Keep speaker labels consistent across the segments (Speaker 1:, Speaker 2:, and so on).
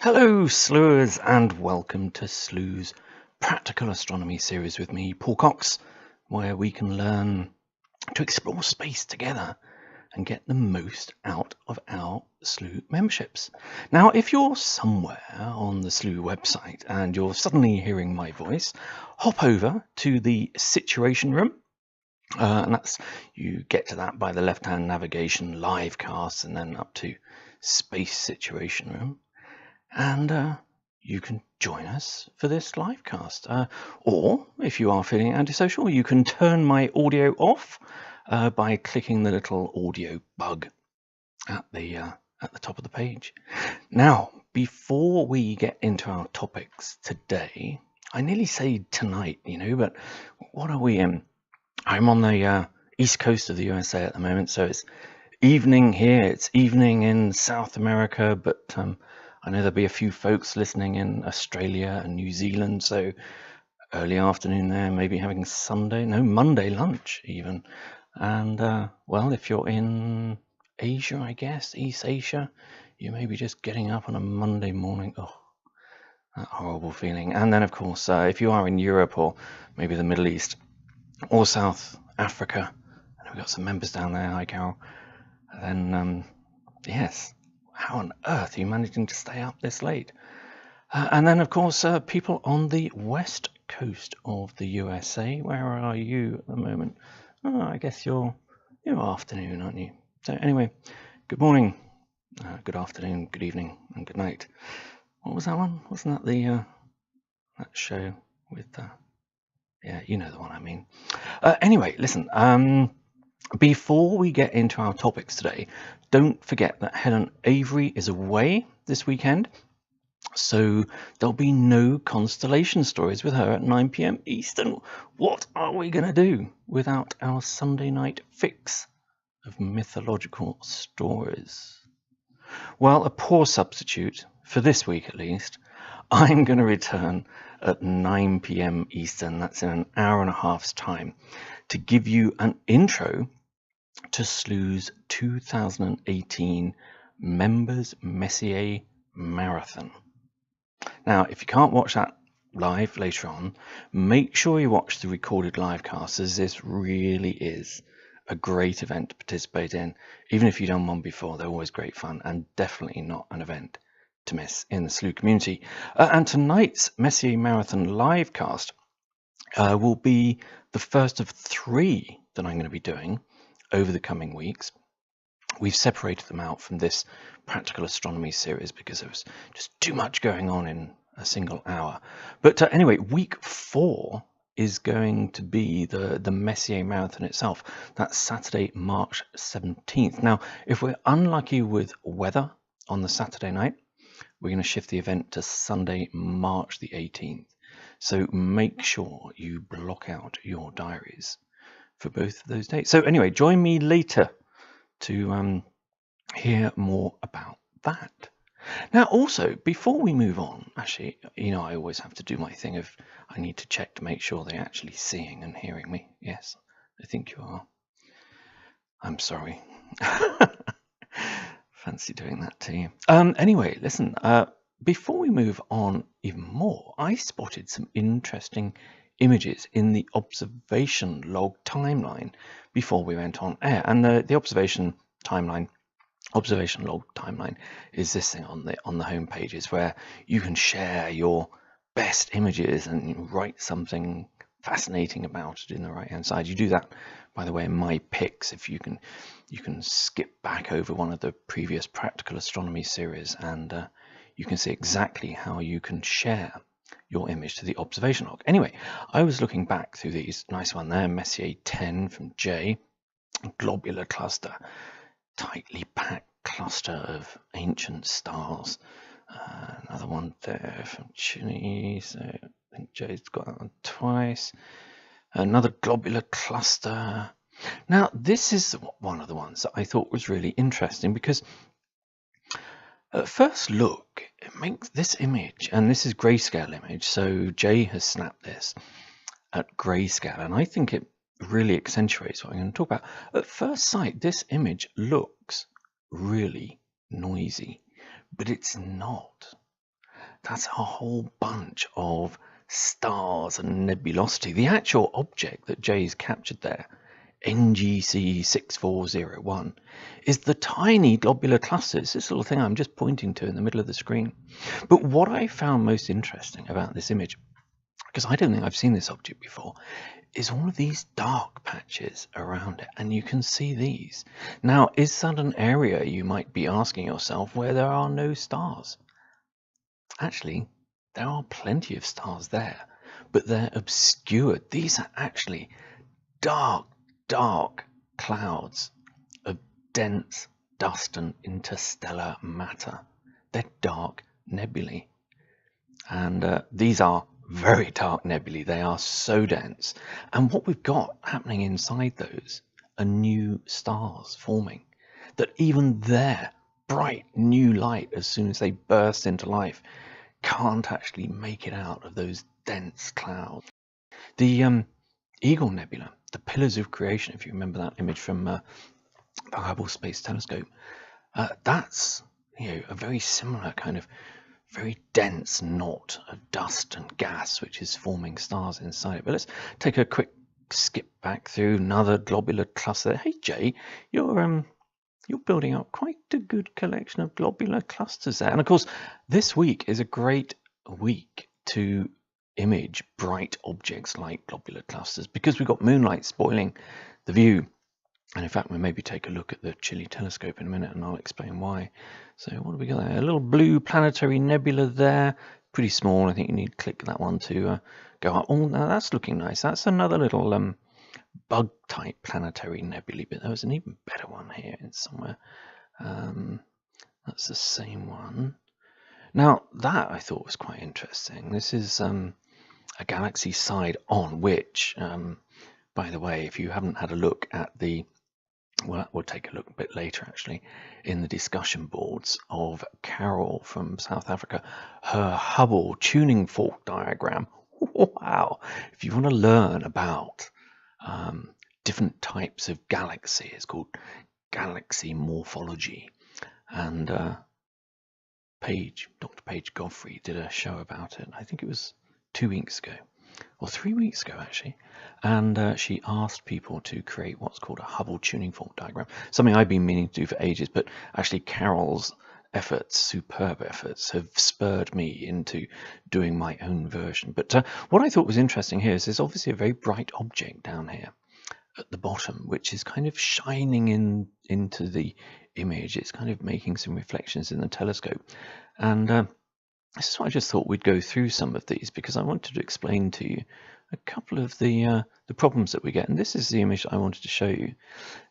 Speaker 1: Hello, slewers, and welcome to Slew's Practical Astronomy series with me, Paul Cox, where we can learn to explore space together and get the most out of our Slew memberships. Now, if you're somewhere on the Slew website and you're suddenly hearing my voice, hop over to the Situation Room. And that's, you get to that by the left-hand navigation, live cast, and then up to Space Situation Room. And you can join us for this live cast. Or if you are feeling antisocial, you can turn my audio off by clicking the little audio bug at the top of the page. Now, before we get into our topics today, I nearly say tonight, but what are we in? I'm on the east coast of the USA at the moment, so it's evening here. It's evening in South America, but I know there'll be a few folks listening in Australia and New Zealand, so early afternoon there, maybe having Monday lunch even. And well, if you're in Asia, I guess, East Asia, you may be just getting up on a Monday morning. Oh, that horrible feeling. And then, of course, if you are in Europe or maybe the Middle East or South Africa, and we've got some members down there, hi Carol, then yes, how on earth are you managing to stay up this late? And then, of course, people on the west coast of the USA. Where are you at the moment? Oh, I guess you're afternoon, aren't you? So anyway, good morning, good afternoon, good evening, and good night. What was that one? Wasn't that the that show with yeah, you know the one I mean. Anyway, listen. Before we get into our topics today, don't forget that Helen Avery is away this weekend, so there'll be no constellation stories with her at 9 p.m. Eastern. What are we going to do without our Sunday night fix of mythological stories? Well, a poor substitute, for this week at least. I'm going to return at 9 p.m. Eastern, that's in an hour and a half's time, to give you an intro to Slew's 2018 Members Messier Marathon. Now, if you can't watch that live later on, make sure you watch the recorded live cast, as this really is a great event to participate in. Even if you've done one before, they're always great fun and definitely not an event to miss in the Slew community. And tonight's Messier Marathon live cast will be the first of 3 that I'm going to be doing over the coming weeks. We've separated them out from this Practical Astronomy series because there was just too much going on in a single hour. But anyway, week 4 is going to be the Messier Marathon itself. That's Saturday, March 17th. Now, if we're unlucky with weather on the Saturday night, we're going to shift the event to Sunday, March the 18th. So make sure you block out your diaries for both of those dates. So anyway, join me later to hear more about that. Now, also, before we move on, actually, I always have to do my thing of I need to check to make sure they're actually seeing and hearing me. Yes, I think you are. I'm sorry. Fancy doing that to you. Anyway, listen, before we move on even more, I spotted some interesting images in the observation log timeline before we went on air. And the observation log timeline is this thing on the home pages where you can share your best images and write something fascinating about it in the right hand side. You do that, by the way, in my picks. If you can skip back over one of the previous Practical Astronomy series and you can see exactly how you can share your image to the observation log. Anyway, I was looking back through these. Nice one there, Messier 10 from J, globular cluster, tightly packed cluster of ancient stars. Another one there from Chile, so I think J's got that one twice. Another globular cluster. Now, this is one of the ones that I thought was really interesting because at first look, it makes this image, and this is grayscale image, so Jay has snapped this at grayscale, and I think it really accentuates what I'm going to talk about. At first sight, this image looks really noisy, but it's not. that's a whole bunch of stars and nebulosity. The actual object that Jay's captured there, NGC 6401, is the tiny globular clusters, this little thing I'm just pointing to in the middle of the screen. But what I found most interesting about this image, because I don't think I've seen this object before, is all of these dark patches around it, and you can see these. Now, is that an area, you might be asking yourself, where there are no stars? Actually, there are plenty of stars there, but they're obscured. These are actually dark, dark clouds of dense dust and interstellar matter. They're dark nebulae. And these are very dark nebulae. They are so dense. And what we've got happening inside those are new stars forming, that even their bright new light, as soon as they burst into life, can't actually make it out of those dense clouds. The Eagle Nebula, the Pillars of Creation, if you remember that image from the Hubble Space Telescope, that's a very similar kind of very dense knot of dust and gas which is forming stars inside it. But let's take a quick skip back through another globular cluster. Hey Jay, you're building up quite a good collection of globular clusters there. And of course, this week is a great week to image bright objects like globular clusters, because we've got moonlight spoiling the view. And in fact, we'll maybe take a look at the Chile telescope in a minute, and I'll explain why. So what do we got there? A little blue planetary nebula there, pretty small. I think you need to click that one to go up. Oh, now that's looking nice. That's another little bug-type planetary nebulae, but there was an even better one here in somewhere. That's the same one. Now, that I thought was quite interesting. This is a galaxy side on, which, by the way, if you haven't had a look at the, well, we'll take a look a bit later actually, in the discussion boards of Carol from South Africa, her Hubble tuning fork diagram. Wow! If you want to learn about different types of galaxy, it's called galaxy morphology. And Dr. Paige Godfrey did a show about it. I think it was 2 weeks ago, or 3 weeks ago actually, and she asked people to create what's called a Hubble tuning fork diagram, something I've been meaning to do for ages, but actually Carol's efforts, superb efforts, have spurred me into doing my own version. But what I thought was interesting here is there's obviously a very bright object down here at the bottom, which is kind of shining into the image. It's kind of making some reflections in the telescope, and this is why I just thought we'd go through some of these, because I wanted to explain to you a couple of the problems that we get. And this is the image I wanted to show you.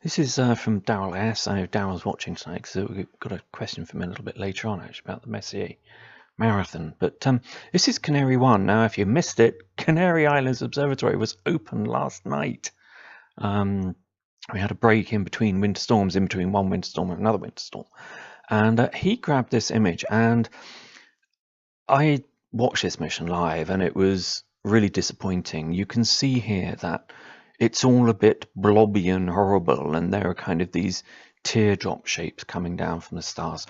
Speaker 1: This is from Daryl S. I know Daryl's watching tonight, because we've got a question from him a little bit later on actually about the Messier Marathon. But this is Canary 1. Now, if you missed it, Canary Islands Observatory was open last night. We had a break in between winter storms, in between one winter storm and another winter storm. And he grabbed this image, and I watched this mission live, and it was really disappointing. You can see here that it's all a bit blobby and horrible, and there are kind of these teardrop shapes coming down from the stars.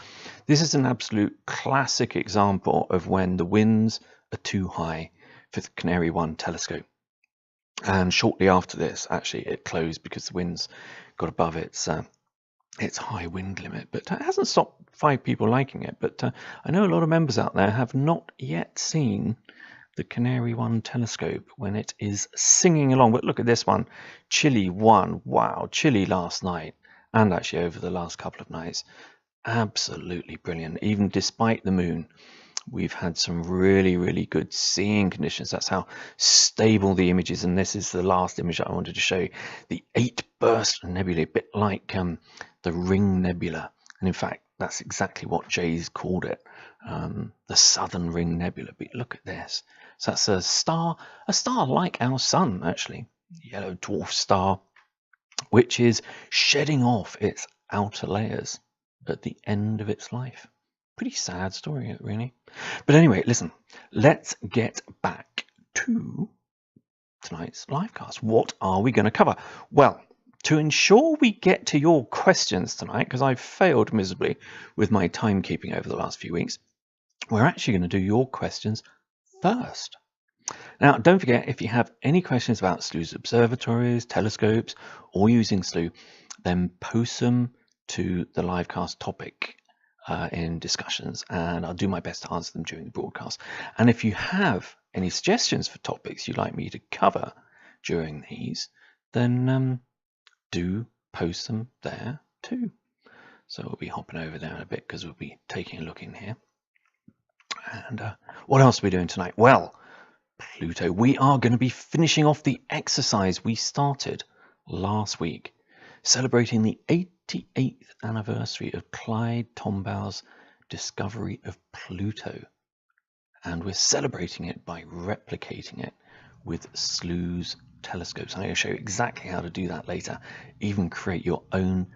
Speaker 1: This is an absolute classic example of when the winds are too high for the Canary 1 telescope. And shortly after this, actually, it closed because the winds got above its high wind limit. But it hasn't stopped 5 people liking it. But I know a lot of members out there have not yet seen the Canary 1 telescope when it is singing along. But look at this one, Chile 1. Wow, Chile last night, and actually over the last couple of nights. Absolutely brilliant. Even despite the moon, we've had some really, really good seeing conditions. That's how stable the image is. And this is the last image that I wanted to show you. The 8-burst nebula, a bit like the Ring Nebula. And in fact, that's exactly what Jay's called it, the Southern Ring Nebula. But look at this. So that's a star like our sun, actually, yellow dwarf star, which is shedding off its outer layers at the end of its life. Pretty sad story, really. But anyway, listen, let's get back to tonight's livecast. What are we going to cover? Well, to ensure we get to your questions tonight, because I've failed miserably with my timekeeping over the last few weeks, we're actually going to do your questions first. Now, don't forget, if you have any questions about SLU's observatories, telescopes, or using SLU, then post them to the livecast topic in discussions, and I'll do my best to answer them during the broadcast. And if you have any suggestions for topics you'd like me to cover during these, then do post them there too. So we'll be hopping over there in a bit because we'll be taking a look in here. And what else are we doing tonight? Well, Pluto. We are going to be finishing off the exercise we started last week, celebrating the 88th anniversary of Clyde Tombaugh's discovery of Pluto. And we're celebrating it by replicating it with SLU's telescopes. I'm going to show you exactly how to do that later. Even create your own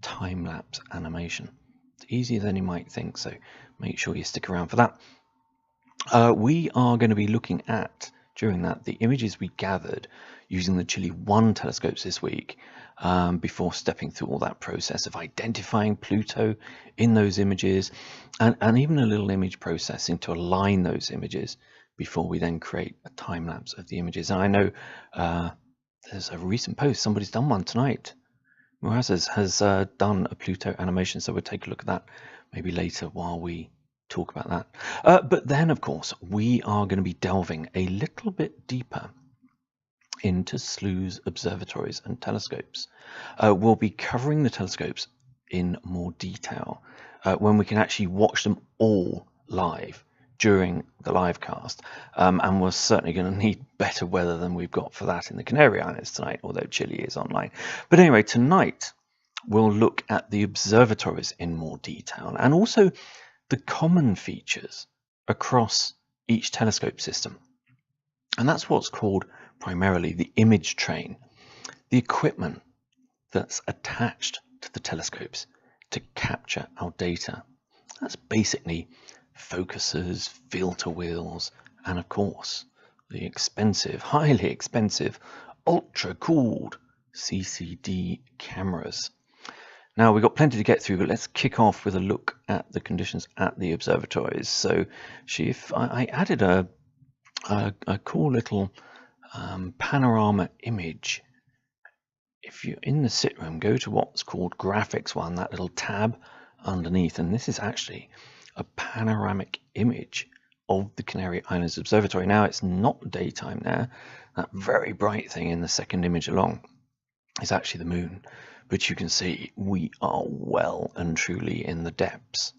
Speaker 1: time-lapse animation. It's easier than you might think, so make sure you stick around for that. We are going to be looking at, during that, the images we gathered using the Chile 1 telescopes this week, before stepping through all that process of identifying Pluto in those images, and even a little image processing to align those images before we then create a time-lapse of the images. And I know there's a recent post, somebody's done one tonight. Muraz has done a Pluto animation, so we'll take a look at that maybe later while we talk about that. But then, of course, we are going to be delving a little bit deeper into SLU's observatories and telescopes. We'll be covering the telescopes in more detail when we can actually watch them all live during the live cast, and we're certainly going to need better weather than we've got for that in the Canary Islands tonight, although Chile is online. But anyway, tonight we'll look at the observatories in more detail, and also the common features across each telescope system. And that's what's called primarily the image train, the equipment that's attached to the telescopes to capture our data. That's basically focusers, filter wheels, and of course the expensive, highly expensive, ultra-cooled CCD cameras. Now, we've got plenty to get through, but let's kick off with a look at the conditions at the observatories. So, I added a cool little panorama image. If you're in the sit room, go to what's called Graphics 1, that little tab underneath, and this is actually a panoramic image of the Canary Islands Observatory. Now, it's not daytime there. That very bright thing in the second image along is actually the moon. But you can see we are well and truly in the depths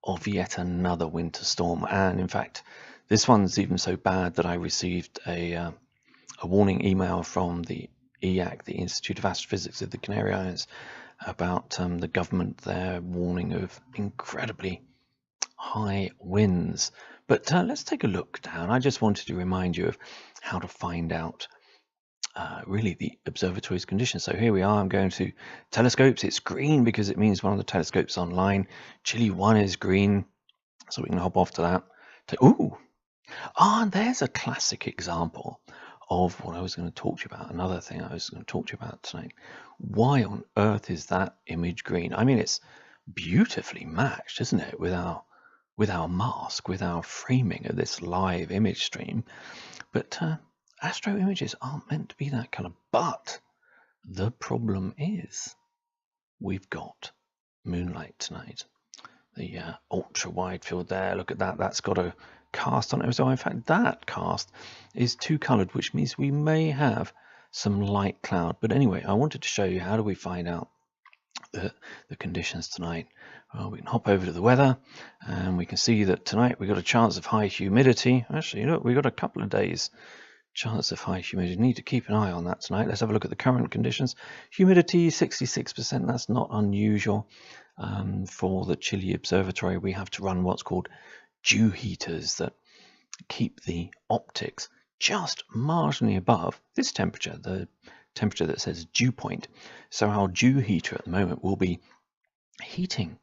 Speaker 1: of yet another winter storm. And in fact, this one's even so bad that I received a warning email from the IAC, the Institute of Astrophysics of the Canary Islands, about the government there warning of incredibly high winds. But let's take a look down. I just wanted to remind you of how to find out really the observatory's conditions. So here we are. I'm going to telescopes. It's green because it means one of the telescopes online. Chile 1 is green, so we can hop off to that. And there's a classic example of what I was going to talk to you about. Another thing I was going to talk to you about tonight. Why on earth is that image green? I mean, it's beautifully matched, isn't it, with our mask, with our framing of this live image stream. But astro images aren't meant to be that color. But the problem is we've got moonlight tonight. The ultra wide field there, look at that. That's got a cast on it. So in fact, that cast is two colored, which means we may have some light cloud. But anyway, I wanted to show you how do we find out the conditions tonight. Well, we can hop over to the weather and we can see that tonight we've got a chance of high humidity. Actually, look, we've got a couple of days chance of high humidity. Need to keep an eye on that tonight. Let's have a look at the current conditions. Humidity 66%. That's not unusual. For the Chile Observatory, we have to run what's called dew heaters that keep the optics just marginally above this temperature, the temperature that says dew point. So our dew heater at the moment will be heating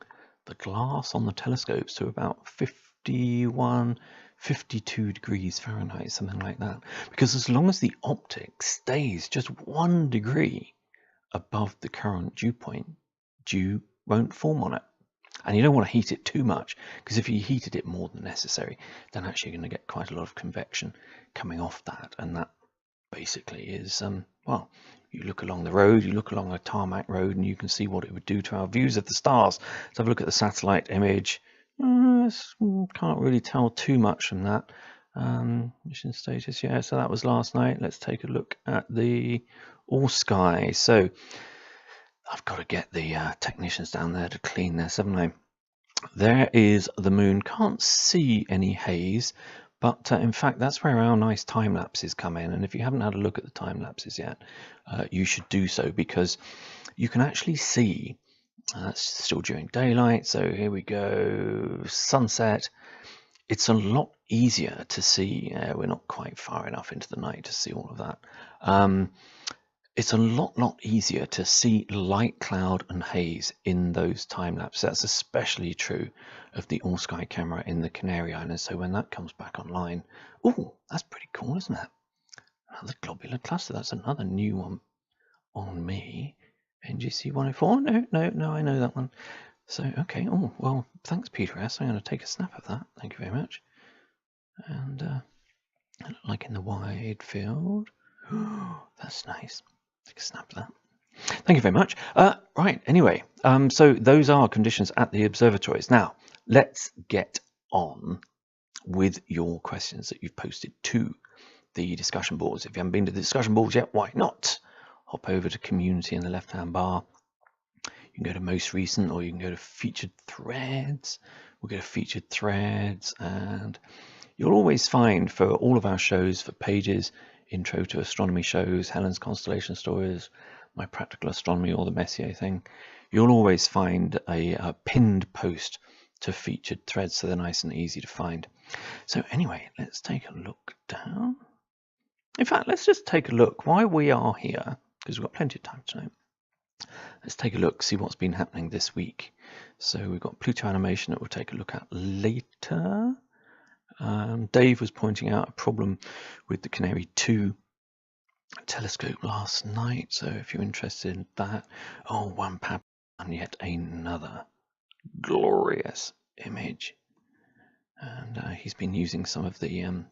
Speaker 1: the glass on the telescopes to about 51, 52 degrees Fahrenheit, something like that. Because as long as the optic stays just 1 degree above the current dew point, dew won't form on it. And you don't want to heat it too much, because if you heated it more than necessary, then actually you're going to get quite a lot of convection coming off that. And that basically is, well, you look along the road, you look along a tarmac road, and you can see what it would do to our views of the stars. Let's have a look at the satellite image. Can't really tell too much from that. Mission status, yeah, so that was last night. Let's take a look at the all sky. So I've got to get the technicians down there to clean this, haven't I? There is the moon. Can't see any haze, but in fact that's where our nice time lapses come in. And if you haven't had a look at the time lapses yet, you should do so, because you can actually see that's still during daylight. So here we go, sunset. It's a lot easier to see. We're not quite far enough into the night to see all of that. It's a lot easier to see light cloud and haze in those time lapses. That's especially true of the all sky camera in the Canary Islands. So when that comes back online, oh, that's pretty cool, isn't it? Another globular cluster. That's another new one on me. NGC 104. No, I know that one. So okay. Oh well, thanks, Peter S. I'm going to take a snap of that. Thank you very much. And like in the wide field. That's nice. Take a snap of that. Thank you very much. Right, anyway, so those are conditions at the observatories. Now, let's get on with your questions that you've posted to the discussion boards. If you haven't been to the discussion boards yet, why not? Hop over to community in the left-hand bar. You can go to most recent, or you can go to featured threads. We'll go to featured threads, and you'll always find, for all of our shows, for pages, intro to astronomy shows, Helen's constellation stories, my practical astronomy, or the Messier thing, you'll always find a pinned post to featured threads, so they're nice and easy to find. So anyway, let's take a look down. In fact, let's just take a look while we are here, because we've got plenty of time tonight. Let's take a look, see what's been happening this week. So we've got Pluto animation that we'll take a look at later. Dave was pointing out a problem with the Canary 2 telescope last night. So if you're interested in that, oh, one pab and yet another glorious image. And he's been using some of the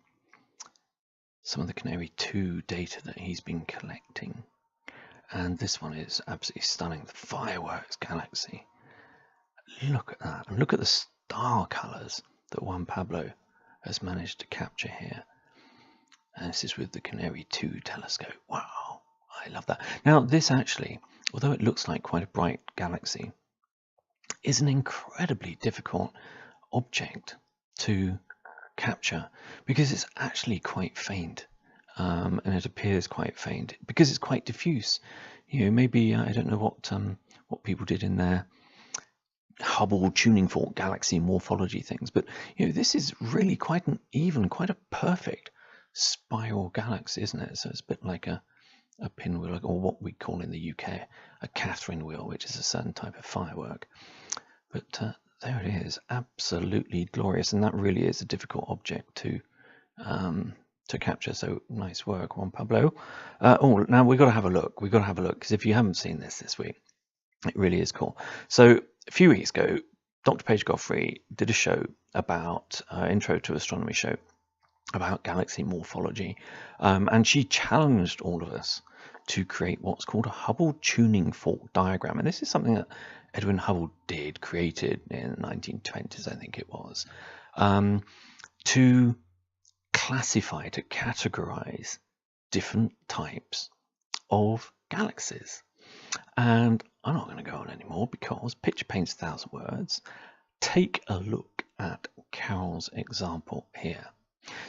Speaker 1: Canary 2 data that he's been collecting. And this one is absolutely stunning. The fireworks galaxy. Look at that. And look at the star colors that Juan Pablo has managed to capture here. And this is with the Canary 2 telescope. Wow, I love that. Now, this actually, although it looks like quite a bright galaxy, is an incredibly difficult object to capture, because it's actually quite faint. And it appears quite faint because it's quite diffuse. You know, maybe I don't know what people did in their Hubble tuning fork galaxy morphology things, but you know, this is really quite an even, quite a perfect spiral galaxy, isn't it? So it's a bit like a pinwheel, or what we call in the UK a Catherine wheel, which is a certain type of firework. But there it is, absolutely glorious, and that really is a difficult object to capture. So nice work, Juan Pablo. Oh, now we've got to have a look. We've got to have a look, because if you haven't seen this week, it really is cool. So a few weeks ago, Dr. Paige Godfrey did a show about intro to astronomy show about galaxy morphology, and she challenged all of us to create what's called a Hubble tuning fork diagram. And this is something that Edwin Hubble created in the 1920s, I think it was, to classify, to categorize different types of galaxies. And I'm not going to go on anymore, because picture paints 1,000 words. Take a look at Carol's example here.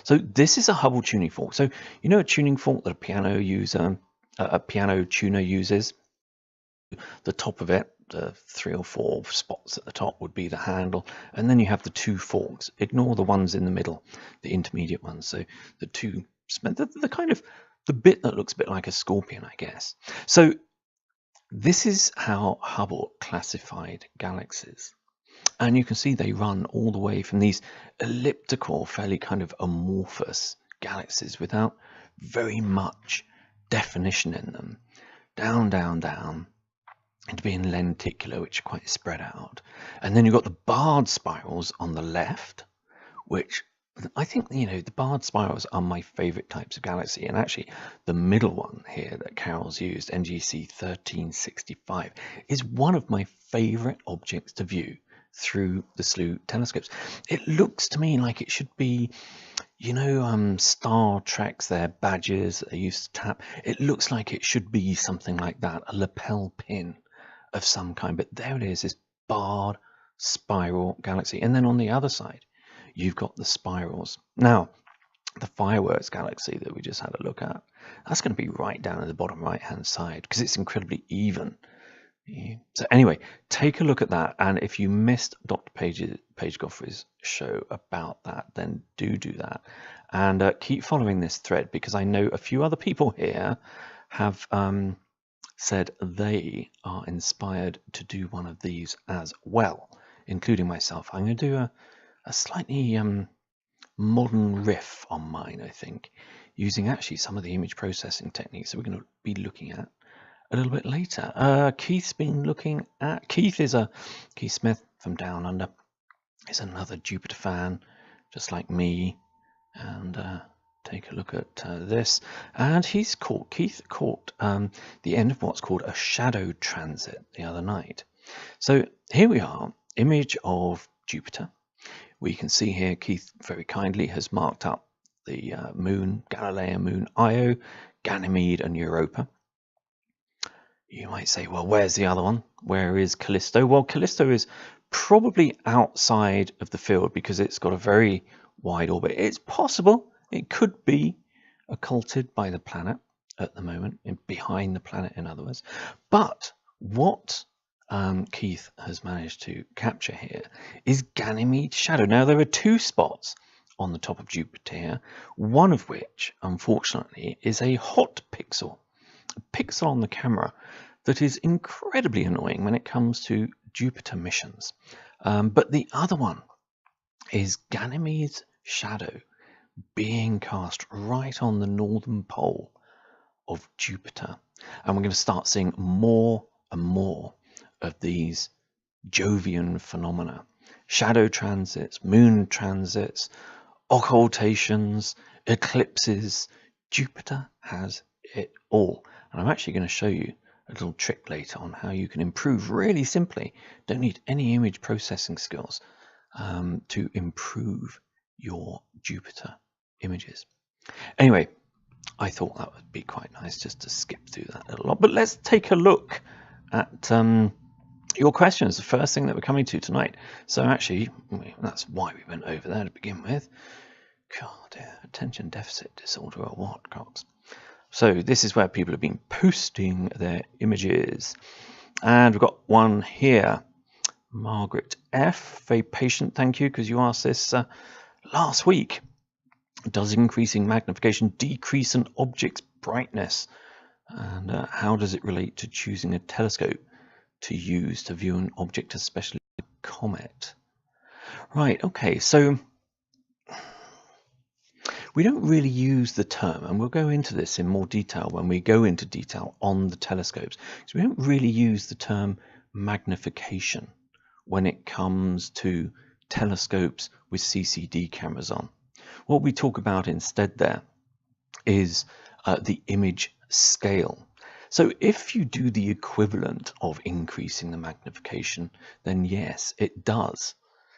Speaker 1: So this is a Hubble tuning fork. So you know a tuning fork that a piano tuner uses? The top of it, the 3 or 4 spots at the top would be the handle, and then you have the 2 forks. Ignore the ones in the middle, the intermediate ones. So the two, the kind of the bit that looks a bit like a scorpion, I guess. So this is how Hubble classified galaxies. And you can see they run all the way from these elliptical, fairly kind of amorphous galaxies without very much definition in them, down, into being lenticular, which are quite spread out. And then you've got the barred spirals on the left, which I think, the barred spirals are my favorite types of galaxy. And actually, the middle one here that Carol's used, NGC 1365, is one of my favorite objects to view through the SLU telescopes. It looks to me like it should be, Star Trek's their badges that they used to tap. It looks like it should be something like that, a lapel pin of some kind. But there it is, this barred spiral galaxy. And then on the other side, you've got the spirals. Now, the fireworks galaxy that we just had a look at, that's going to be right down at the bottom right hand side because it's incredibly even. So anyway, take a look at that, and if you missed Dr. Paige Godfrey's show about that, then do that, and keep following this thread, because I know a few other people here have said they are inspired to do one of these as well, including myself. I'm going to do a slightly modern riff on mine, I think, using actually some of the image processing techniques that we're going to be looking at a little bit later. Keith's been looking at, Keith Smith from Down Under, is another Jupiter fan, just like me, and take a look at this. And Keith caught the end of what's called a shadow transit the other night. So here we are, image of Jupiter. We can see here Keith very kindly has marked up the moon, Galilean moon Io, Ganymede and Europa. You might say, well, where's the other one? Where is Callisto? Well, Callisto is probably outside of the field because it's got a very wide orbit. It's possible it could be occulted by the planet at the moment, behind the planet, in other words. But what Keith has managed to capture here is Ganymede's shadow. Now, there are two spots on the top of Jupiter here, one of which, unfortunately, is a hot pixel. A pixel on the camera that is incredibly annoying when it comes to Jupiter missions. But the other one is Ganymede's shadow being cast right on the northern pole of Jupiter. And we're going to start seeing more and more of these Jovian phenomena. Shadow transits, moon transits, occultations, eclipses. Jupiter has it all. And I'm actually going to show you a little trick later on how you can improve really simply. Don't need any image processing skills to improve your Jupiter images. Anyway, I thought that would be quite nice just to skip through that a little lot. But let's take a look at your questions, the first thing that we're coming to tonight. So actually, that's why we went over there to begin with. God, attention deficit disorder or what, Cox? So this is where people have been posting their images. And we've got one here. Margaret F. Very patient, thank you, because you asked this last week. Does increasing magnification decrease an object's brightness? And how does it relate to choosing a telescope to use to view an object, especially a comet? Right, okay, so we don't really use the term, and we'll go into this in more detail when we go into detail on the telescopes, because we don't really use the term magnification when it comes to telescopes with CCD cameras on. What we talk about instead there is the image scale. So if you do the equivalent of increasing the magnification, then yes, it does.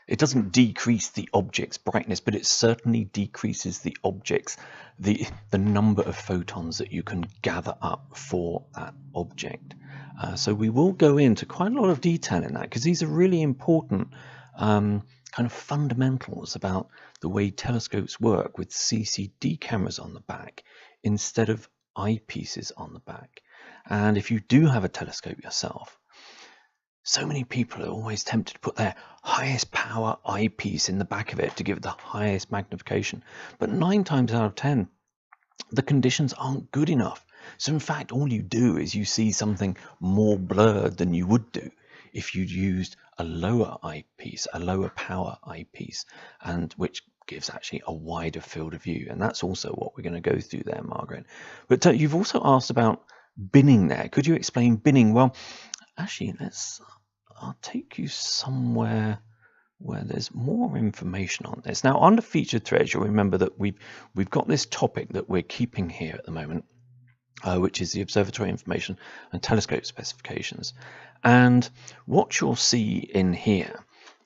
Speaker 1: It doesn't decrease the object's brightness, but it certainly decreases the object's, the number of photons that you can gather up for that object. So we will go into quite a lot of detail in that, because these are really important kind of fundamentals about the way telescopes work with CCD cameras on the back instead of eyepieces on the back. And if you do have a telescope yourself, so many people are always tempted to put their highest power eyepiece in the back of it to give it the highest magnification. But 9 times out of 10, the conditions aren't good enough. So in fact, all you do is you see something more blurred than you would do if you'd used a lower eyepiece, a lower power eyepiece, and which gives actually a wider field of view. And that's also what we're going to go through there, Margaret. But you've also asked about binning there. Could you explain binning? Well, actually, I'll take you somewhere where there's more information on this. Now, under featured threads, you'll remember that we've got this topic that we're keeping here at the moment, which is the observatory information and telescope specifications. And what you'll see in here,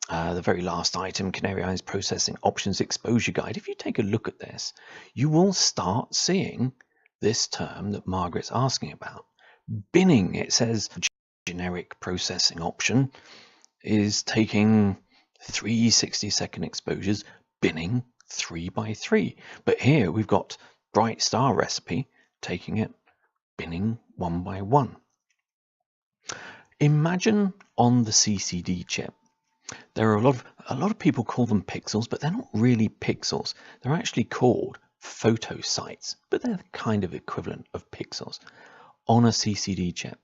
Speaker 1: the very last item, Canary Islands Processing Options Exposure Guide, if you take a look at this, you will start seeing this term that Margaret's asking about. Binning, it says generic processing option is taking 3 60-second exposures, binning 3 by 3. But here we've got bright star recipe taking it, binning 1 by 1. Imagine on the CCD chip, there are a lot of people call them pixels, but they're not really pixels. They're actually called photosites, but they're the kind of equivalent of pixels on a CCD chip.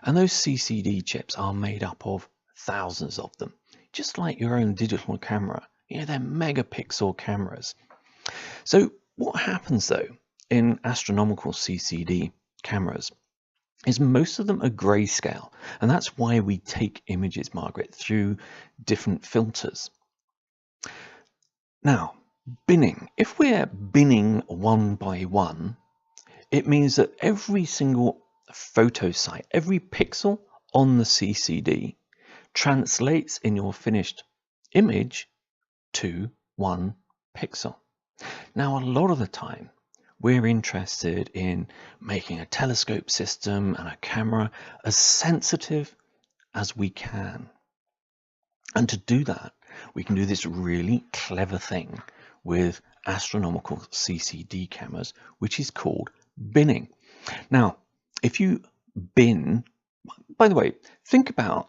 Speaker 1: And those CCD chips are made up of thousands of them, just like your own digital camera. You know, they're megapixel cameras. So what happens though in astronomical CCD cameras is most of them are grayscale, and that's why we take images, Margaret, through different filters. Now, binning. If we're binning 1 by 1, it means that every single photosite, every pixel on the CCD translates in your finished image to 1 pixel. Now, a lot of the time, we're interested in making a telescope system and a camera as sensitive as we can. And to do that, we can do this really clever thing with astronomical CCD cameras, which is called binning. Now, if you bin, by the way, think about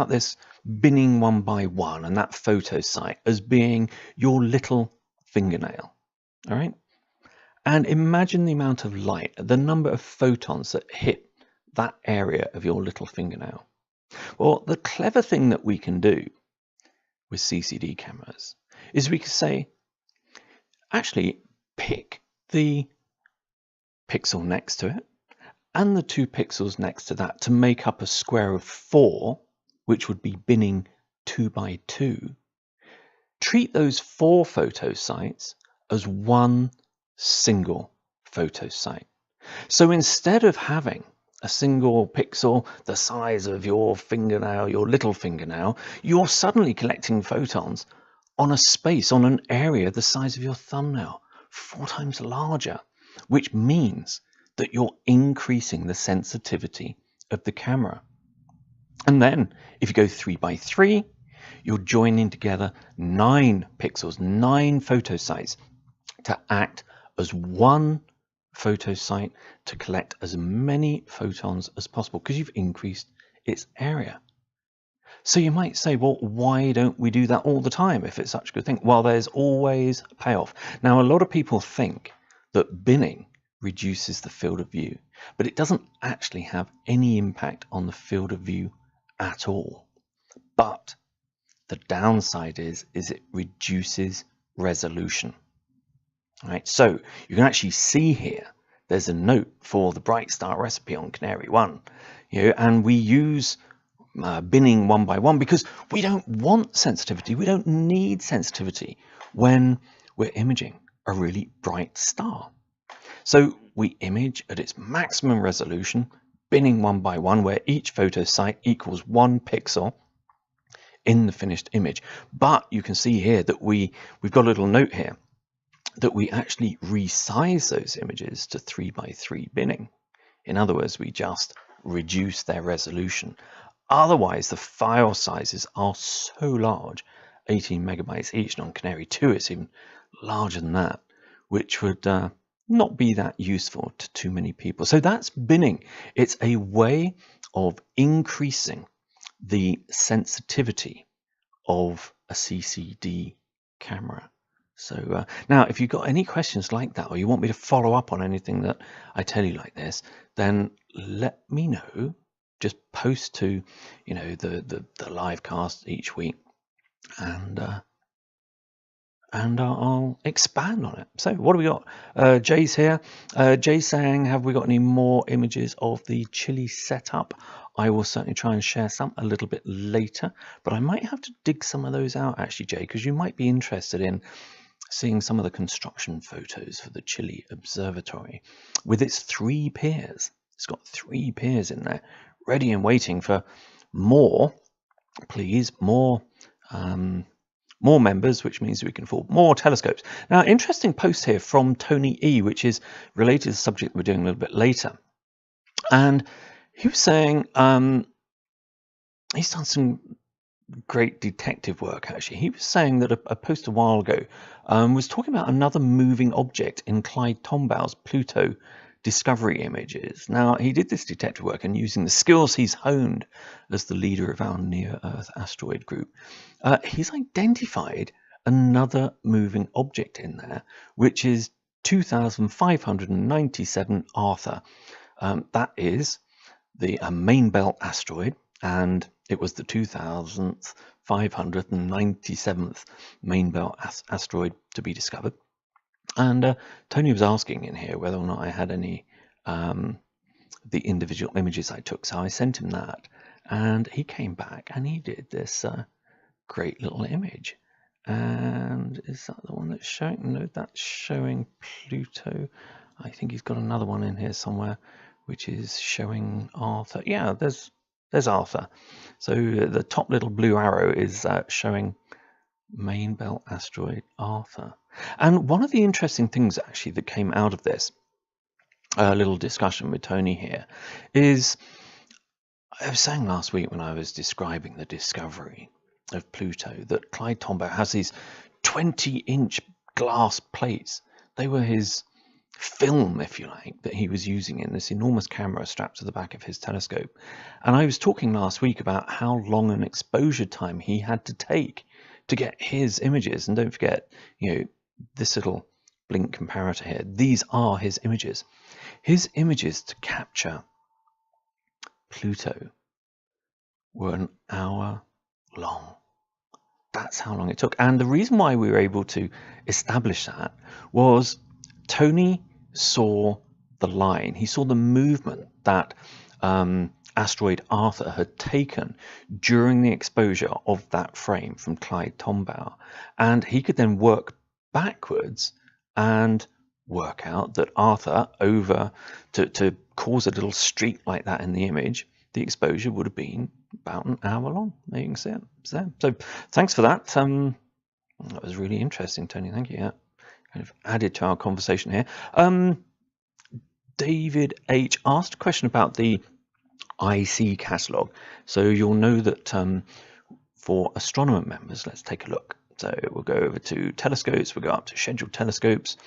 Speaker 1: this binning 1 by 1 and that photosite as being your little fingernail, all right? And imagine the amount of light, the number of photons that hit that area of your little fingernail. Well, the clever thing that we can do with CCD cameras is we can say, actually pick the pixel next to it and the 2 pixels next to that to make up a square of 4, which would be binning 2 by 2. Treat those 4 photosites as 1 single photosite. So instead of having a single pixel the size of your fingernail, your little fingernail, you're suddenly collecting photons on a space, on an area the size of your thumbnail, 4 times larger, which means that you're increasing the sensitivity of the camera. And then if you go 3 by 3, you're joining together 9 pixels, 9 photosites to act as 1 photosite to collect as many photons as possible because you've increased its area. So you might say, well, why don't we do that all the time if it's such a good thing? Well, there's always a payoff. Now, a lot of people think that binning reduces the field of view, but it doesn't actually have any impact on the field of view at all. But the downside is it reduces resolution. All right, so you can actually see here, there's a note for the bright star recipe on Canary 1, and we use binning 1 by 1 because we don't want sensitivity. We don't need sensitivity when we're imaging a really bright star. So we image at its maximum resolution, binning 1 by 1, where each photosite equals 1 pixel in the finished image. But you can see here that we've got a little note here that we actually resize those images to 3 by 3 binning. In other words, we just reduce their resolution. Otherwise, the file sizes are so large, 18 megabytes each, and on Canary 2 it's even larger than that, which would not be that useful to too many people. So that's binning. It's a way of increasing the sensitivity of a CCD camera. So now, if you've got any questions like that, or you want me to follow up on anything that I tell you like this, then let me know. Just post to, the live cast each week, and and I'll expand on it. So what do we got? Jay's here. Jay's saying, have we got any more images of the Chile setup? I will certainly try and share some a little bit later, but I might have to dig some of those out actually, Jay, because you might be interested in seeing some of the construction photos for the Chile Observatory with its 3 piers. It's got 3 piers in there, ready and waiting for more, please, more members, which means we can afford more telescopes. Now, interesting post here from Tony E, which is related to the subject we're doing a little bit later. And he was saying he's done some great detective work, actually. He was saying that a post a while ago was talking about another moving object in Clyde Tombaugh's Pluto discovery images. Now, he did this detective work, and using the skills he's honed as the leader of our near-Earth asteroid group, he's identified another moving object in there, which is 2597 Arthur. That is the main belt asteroid, and it was the 2597th main belt asteroid to be discovered. And Tony was asking in here whether or not I had any the individual images I took, so I sent him that, and he came back and he did this great little image. And is that the one that's showing? No, that's showing Pluto. I think he's got another one in here somewhere, which is showing Arthur. Yeah, there's Arthur. So the top little blue arrow is showing main belt asteroid Arthur. And one of the interesting things actually that came out of this little discussion with Tony here is, I was saying last week when I was describing the discovery of Pluto that Clyde Tombaugh has these 20-inch glass plates. They were his film, if you like, that he was using in this enormous camera strapped to the back of his telescope. And I was talking last week about how long an exposure time he had to take to get his images. And don't forget, you know, this little blink comparator here, these are his images. His images to capture Pluto were an hour long. That's how long it took. And the reason why we were able to establish that was Tony saw the line. He saw the movement that asteroid Arthur had taken during the exposure of that frame from Clyde Tombaugh. And he could then work backwards and work out that Arthur, over to cause a little streak like that in the image, the exposure would have been about an hour long. There you can see it. So thanks for that. That was really interesting, Tony. Thank you. Yeah, kind of added to our conversation here. David H asked a question about the IC catalogue. So you'll know that for astronomer members, let's take a look. So we'll go over to telescopes. We'll go up to scheduled telescopes,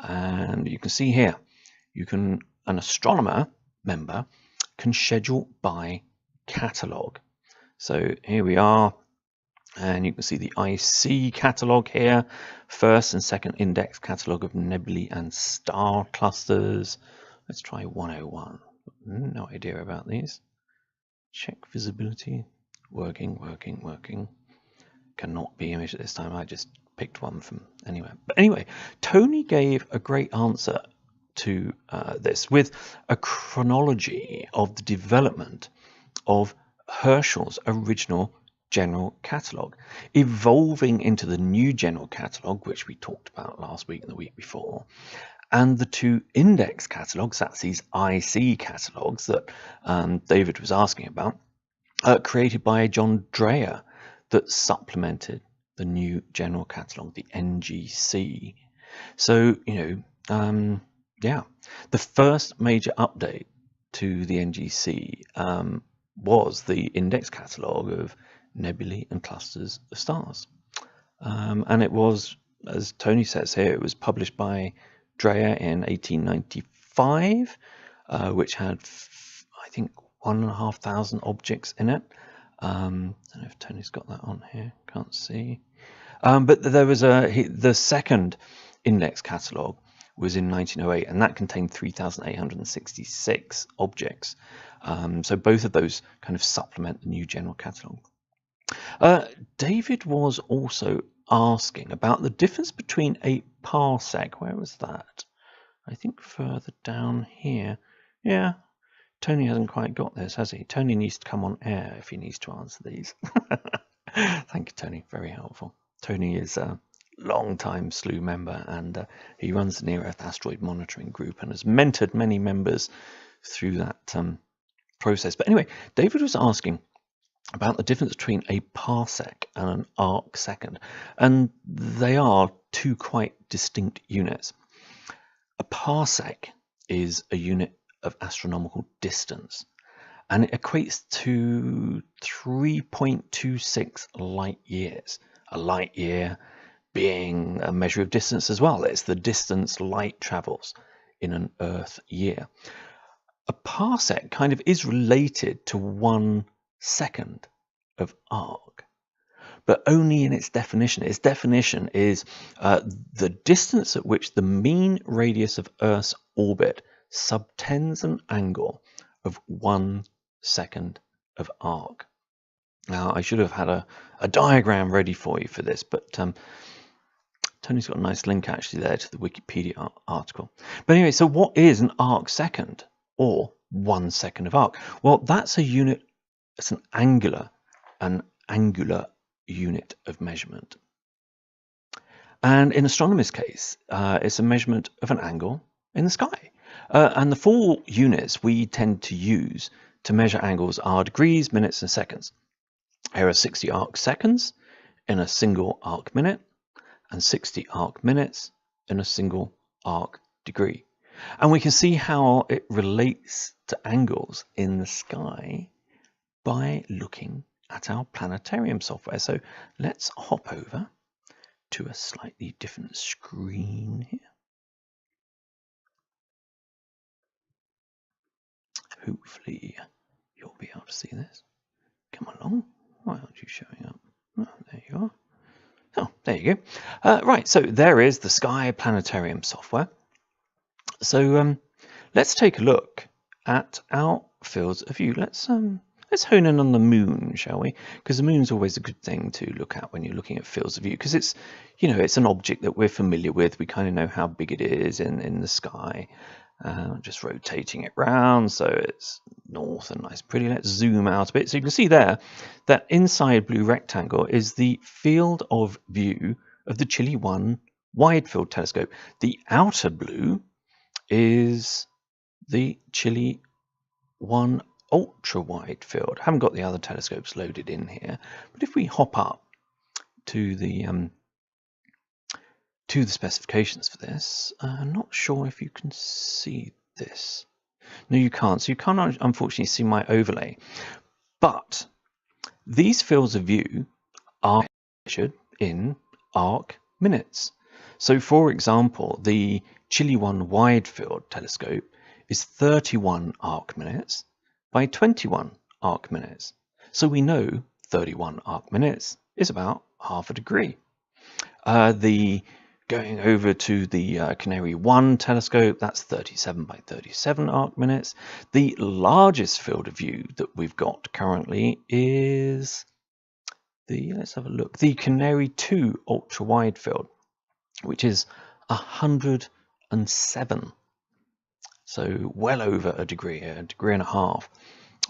Speaker 1: and you can see here, an astronomer member can schedule by catalogue. So here we are, and you can see the IC catalogue here, first and second index catalogue of nebulae and star clusters. Let's try 101. No idea about these. Check visibility. Working. Cannot be imaged at this time. I just picked one from anywhere. But anyway, Tony gave a great answer to this with a chronology of the development of Herschel's original general catalogue, evolving into the new general catalogue, which we talked about last week and the week before, and the 2 index catalogues, that's these IC catalogues that David was asking about, created by John Dreyer, that supplemented the new general catalogue, the NGC. So, you know, yeah, the first major update to the NGC was the index catalogue of nebulae and clusters of stars. And it was, as Tony says here, it was published by Dreyer in 1895, which had, I think, 1,500 objects in it. I don't know if Tony's got that on here, can't see. But there was the second index catalogue was in 1908, and that contained 3,866 objects. So both of those kind of supplement the new general catalogue. David was also asking about the difference between a parsec. Where was that? I think further down here. Yeah, Tony hasn't quite got this, has he? Tony needs to come on air if he needs to answer these. Thank you, Tony. Very helpful. Tony is a long-time SLU member, and he runs the Near-Earth Asteroid Monitoring Group and has mentored many members through that process. But anyway, David was asking about the difference between a parsec and an arc second, and they are two quite distinct units. A parsec is a unit of astronomical distance, and it equates to 3.26 light years. A light year being a measure of distance as well. It's the distance light travels in an Earth year. A parsec kind of is related to 1 second of arc, but only in its definition. Its definition is the distance at which the mean radius of Earth's orbit subtends an angle of 1 second of arc. Now, I should have had a diagram ready for you for this, but Tony's got a nice link actually there to the Wikipedia article. But anyway, so what is an arc second, or 1 second of arc? Well, that's a unit, it's an angular unit of measurement. And in astronomy's case, it's a measurement of an angle in the sky. And the 4 units we tend to use to measure angles are degrees, minutes, and seconds. There are 60 arc seconds in a single arc minute, and 60 arc minutes in a single arc degree. And we can see how it relates to angles in the sky by looking at our planetarium software. So let's hop over to a slightly different screen here. Hopefully you'll be able to see this. Come along. Why aren't you showing up? Oh, there you are. Oh, there you go. Right, so there is the Sky Planetarium software. So let's take a look at our fields of view. Let's hone in on the moon, shall we? Because the moon's always a good thing to look at when you're looking at fields of view, because it's, you know, it's an object that we're familiar with. We kind of know how big it is in the sky. Just rotating it round so it's north and nice pretty. Let's zoom out a bit so you can see there that inside blue rectangle is the field of view of the Chile 1 wide field telescope. The outer blue is the Chile 1 ultra wide field. I haven't got the other telescopes loaded in here, but if we hop up to the specifications for this, I'm not sure if you can see this. No, you can't. So you can't unfortunately see my overlay. But these fields of view are measured in arc minutes. So for example, the Chile 1 wide field telescope is 31 arc minutes by 21 arc minutes. So we know 31 arc minutes is about half a degree. Going over to the Canary 1 telescope, that's 37 by 37 arc minutes. The largest field of view that we've got currently is let's have a look, the Canary 2 ultra wide field, which is 107. So well over a degree and a half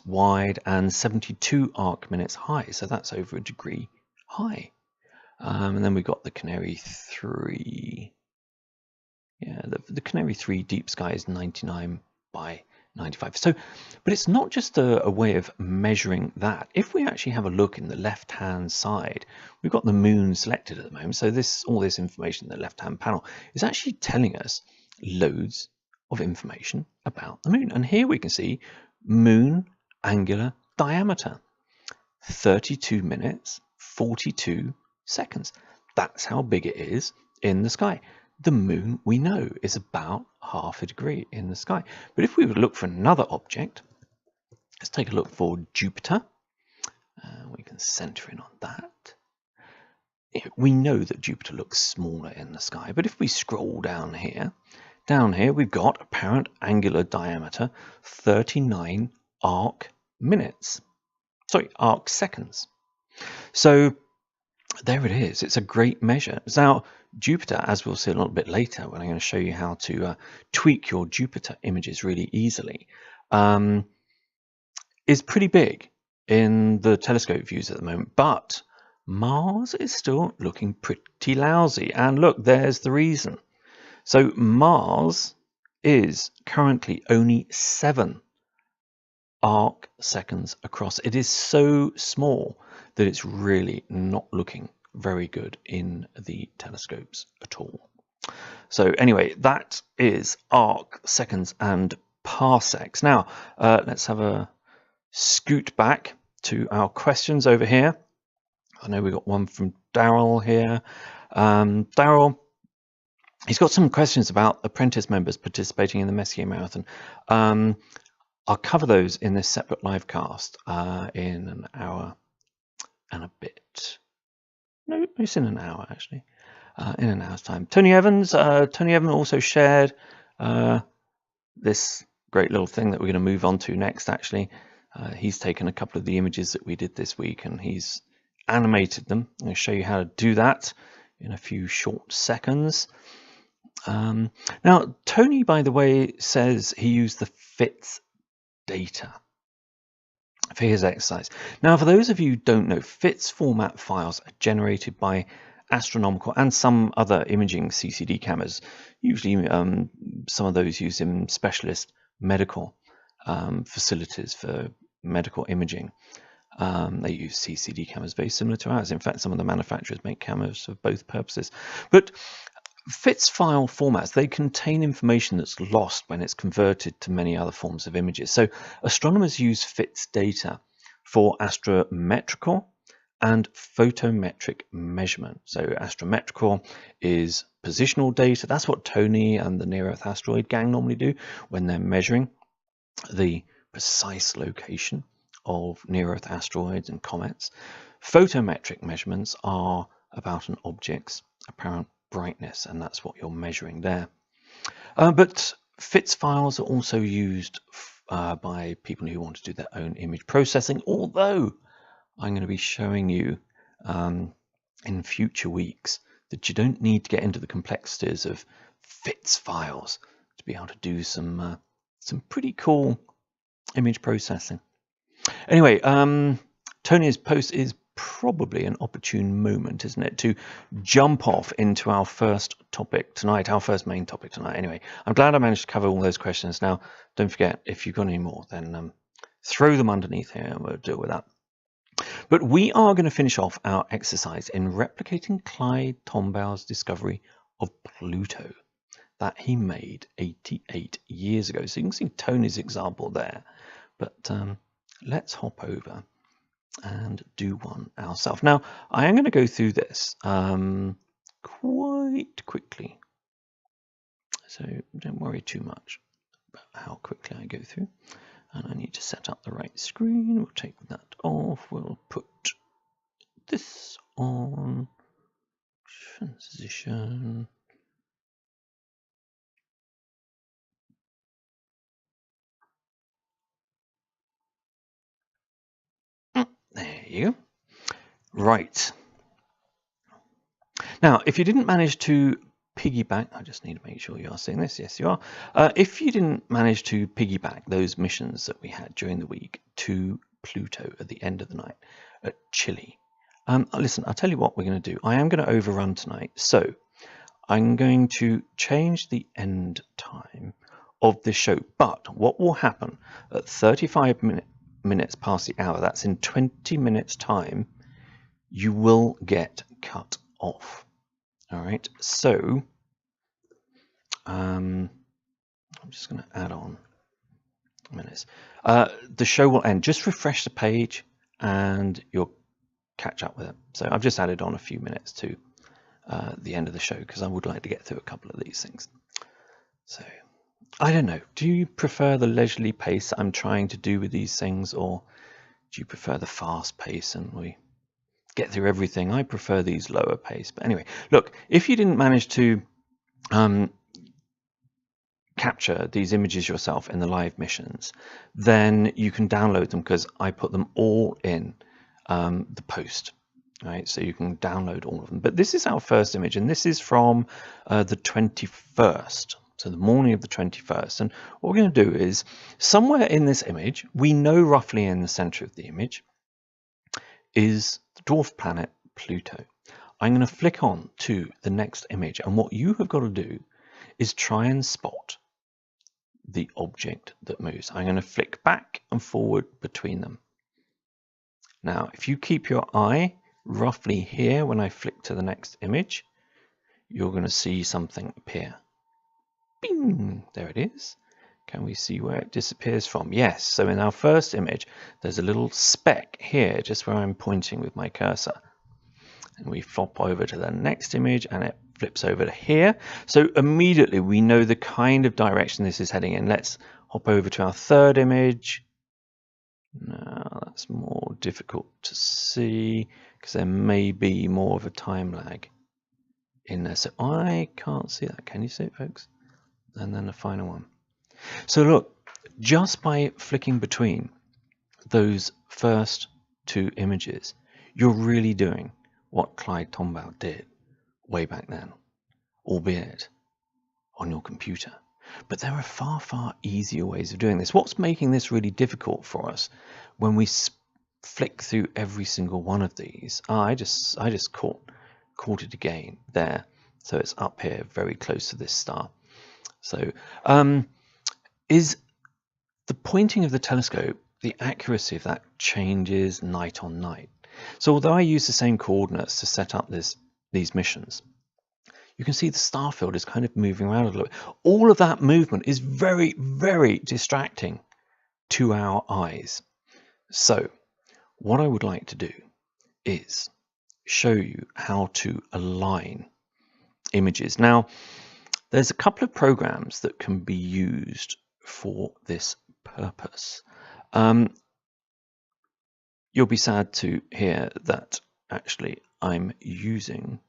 Speaker 1: wide, and 72 arc minutes high. So that's over a degree high. And then we've got the Canary 3. Yeah, the Canary 3 deep sky is 99 by 95. So, but it's not just a way of measuring that. If we actually have a look in the left-hand side, we've got the moon selected at the moment. So all this information in the left-hand panel is actually telling us loads of information about the moon. And here we can see moon angular diameter, 32 minutes, 42 seconds. That's how big it is in the sky. The moon, we know, is about half a degree in the sky. But if we would look for another object, let's take a look for Jupiter. We can center in on that. We know that Jupiter looks smaller in the sky, but if we scroll down here we've got apparent angular diameter 39 arc minutes. Sorry, arc seconds. So there it is. It's a great measure. Now, Jupiter, as we'll see a little bit later when I'm going to show you how to tweak your Jupiter images really easily, is pretty big in the telescope views at the moment, but Mars is still looking pretty lousy. And look, there's the reason. So Mars is currently only 7 arc seconds across. It is so small that it's really not looking very good in the telescopes at all. So anyway, that is arc seconds and parsecs. Now let's have a scoot back to our questions over here. I know we got one from Daryl here. Daryl, he's got some questions about apprentice members participating in the Messier Marathon. I'll cover those in this separate live cast in an hour and a bit. No, it's in an hour actually. In an hour's time. Tony Evans also shared this great little thing that we're going to move on to next actually. He's taken a couple of the images that we did this week and he's animated them. I'm going to show you how to do that in a few short seconds. Now, Tony, by the way, says he used the FITS data for his exercise. Now, for those of you who don't know, FITS format files are generated by astronomical and some other imaging CCD cameras, usually some of those used in specialist medical facilities for medical imaging. They use CCD cameras very similar to ours. In fact, some of the manufacturers make cameras for both purposes. But FITS file formats, they contain information that's lost when it's converted to many other forms of images. So astronomers use FITS data for astrometrical and photometric measurement. So astrometrical is positional data. That's what Tony and the near-Earth asteroid gang normally do when they're measuring the precise location of near-Earth asteroids and comets. Photometric measurements are about an object's apparent brightness, and that's what you're measuring there. But FITS files are also used by people who want to do their own image processing, although I'm going to be showing you in future weeks that you don't need to get into the complexities of FITS files to be able to do some pretty cool image processing. Anyway, Tony's post is probably an opportune moment, isn't it, to jump off into our first topic tonight, our first main topic tonight. Anyway, I'm glad I managed to cover all those questions. Now, don't forget, if you've got any more, then throw them underneath here and we'll deal with that. But we are going to finish off our exercise in replicating Clyde Tombaugh's discovery of Pluto that he made 88 years ago. So you can see Tony's example there. But let's hop over and do one ourselves. Now, I am going to go through this quite quickly. So don't worry too much about how quickly I go through. And I need to set up the right screen. We'll take that off. We'll put this on. Transition. There you go. Right. Now, if you didn't manage to piggyback, I just need to make sure you are seeing this. Yes, you are. If you didn't manage to piggyback those missions that we had during the week to Pluto at the end of the night at Chile, listen, I'll tell you what we're going to do. I am going to overrun tonight. So I'm going to change the end time of this show. But what will happen at 35 minutes past the hour, that's in 20 minutes time, you will get cut off. All right, so I'm just going to add on minutes. The show will end. Just refresh the page and you'll catch up with it. So I've just added on a few minutes to the end of the show because I would like to get through a couple of these things. So I don't know. Do you prefer the leisurely pace I'm trying to do with these things, or do you prefer the fast pace and we get through everything? I prefer these lower pace. But anyway, look, if you didn't manage to capture these images yourself in the live missions, then you can download them because I put them all in the post right? So you can download all of them. But this is our first image, and this is from the 21st. So the morning of the 21st. And what we're going to do is, somewhere in this image, we know roughly in the center of the image is the dwarf planet Pluto. I'm going to flick on to the next image, and what you have got to do is try and spot the object that moves. I'm going to flick back and forward between them. Now, if you keep your eye roughly here when I flick to the next image, you're going to see something appear. Bing! There it is. Can we see where it disappears from? Yes, so in our first image, there's a little speck here, just where I'm pointing with my cursor. And we flop over to the next image, and it flips over to here. So immediately we know the kind of direction this is heading in. Let's hop over to our third image. Now that's more difficult to see because there may be more of a time lag in there. So I can't see that. Can you see it, folks? And then the final one. So look, just by flicking between those first two images, you're really doing what Clyde Tombaugh did way back then, albeit on your computer. But there are far, far easier ways of doing this. What's making this really difficult for us when we flick through every single one of these? I just caught it again there. So it's up here, very close to this star. So is the pointing of the telescope, the accuracy of that changes night on night. So although I use the same coordinates to set up these missions, you can see the star field is kind of moving around a little bit. All of that movement is very, very distracting to our eyes. So what I would like to do is show you how to align images. Now, there's a couple of programs that can be used for this purpose. You'll be sad to hear that actually I'm using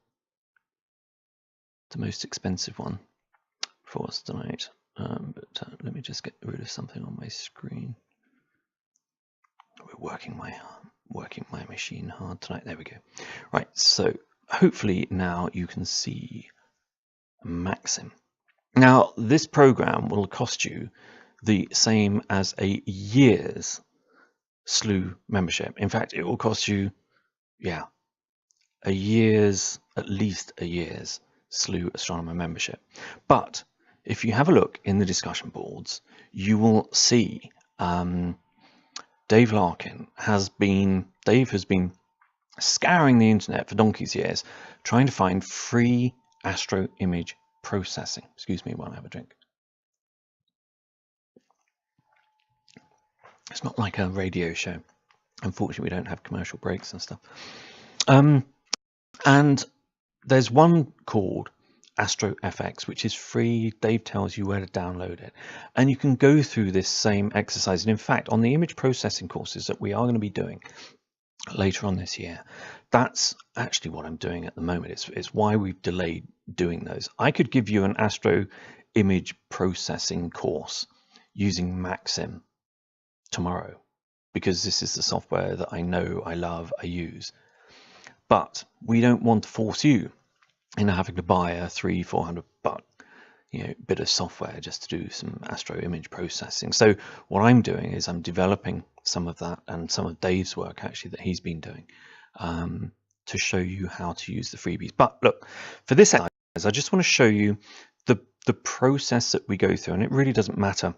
Speaker 1: the most expensive one for us tonight. But let me just get rid of something on my screen. We're working my machine hard tonight. There we go. Right, so hopefully now you can see Maxim. Now this program will cost you the same as a year's SLU membership. In fact, it will cost you, yeah, at least a year's SLU astronomer membership. But if you have a look in the discussion boards, you will see Dave Larkin has been scouring the internet for donkey's years trying to find free astro image processing. Excuse me while I have a drink. It's not like a radio show. Unfortunately, we don't have commercial breaks and stuff. And there's one called AstroFX, which is free. Dave tells you where to download it. And you can go through this same exercise. And in fact, on the image processing courses that we are going to be doing later on this year, that's actually what I'm doing at the moment. It's why we've delayed doing those. I could give you an astro image processing course using Maxim tomorrow, because this is the software that I know, I love, I use. But we don't want to force you into having to buy a $300-400 bit of software just to do some astro image processing. So what I'm doing is I'm developing some of that and some of Dave's work actually that he's been doing to show you how to use the freebies. But look, for this exercise, I just want to show you the process that we go through, and it really doesn't matter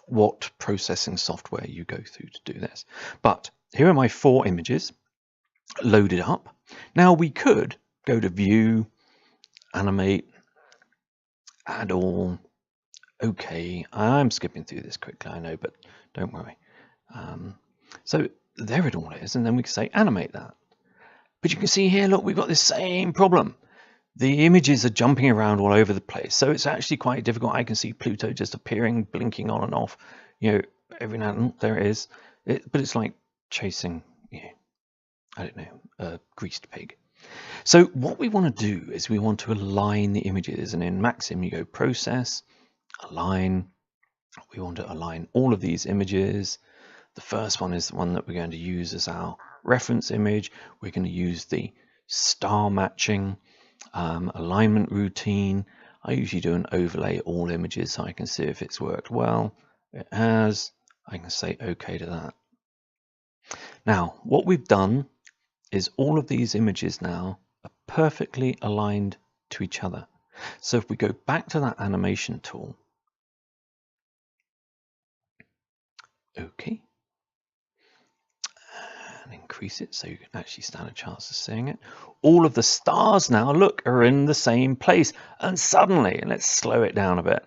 Speaker 1: what processing software you go through to do this. But here are my 4 images loaded up. Now we could go to View, Animate, Add All. Okay, I'm skipping through this quickly, I know, but don't worry. So there it all is, and then we can say animate that. But you can see here, look, we've got this same problem. The images are jumping around all over the place, so it's actually quite difficult. I can see Pluto just appearing, blinking on and off, every now and then. There it is. But it's like chasing, I don't know, a greased pig. So what we want to do is we want to align the images, and in Maxim you go Process, Align. We want to align all of these images. The first one is the one that we're going to use as our reference image. We're going to use the star matching alignment routine. I usually do an overlay all images so I can see if it's worked well. It has. I can say OK to that. Now, what we've done is all of these images now are perfectly aligned to each other. So if we go back to that animation tool, OK, and increase it so you can actually stand a chance of seeing it. All of the stars now, look, are in the same place. And suddenly, let's slow it down a bit.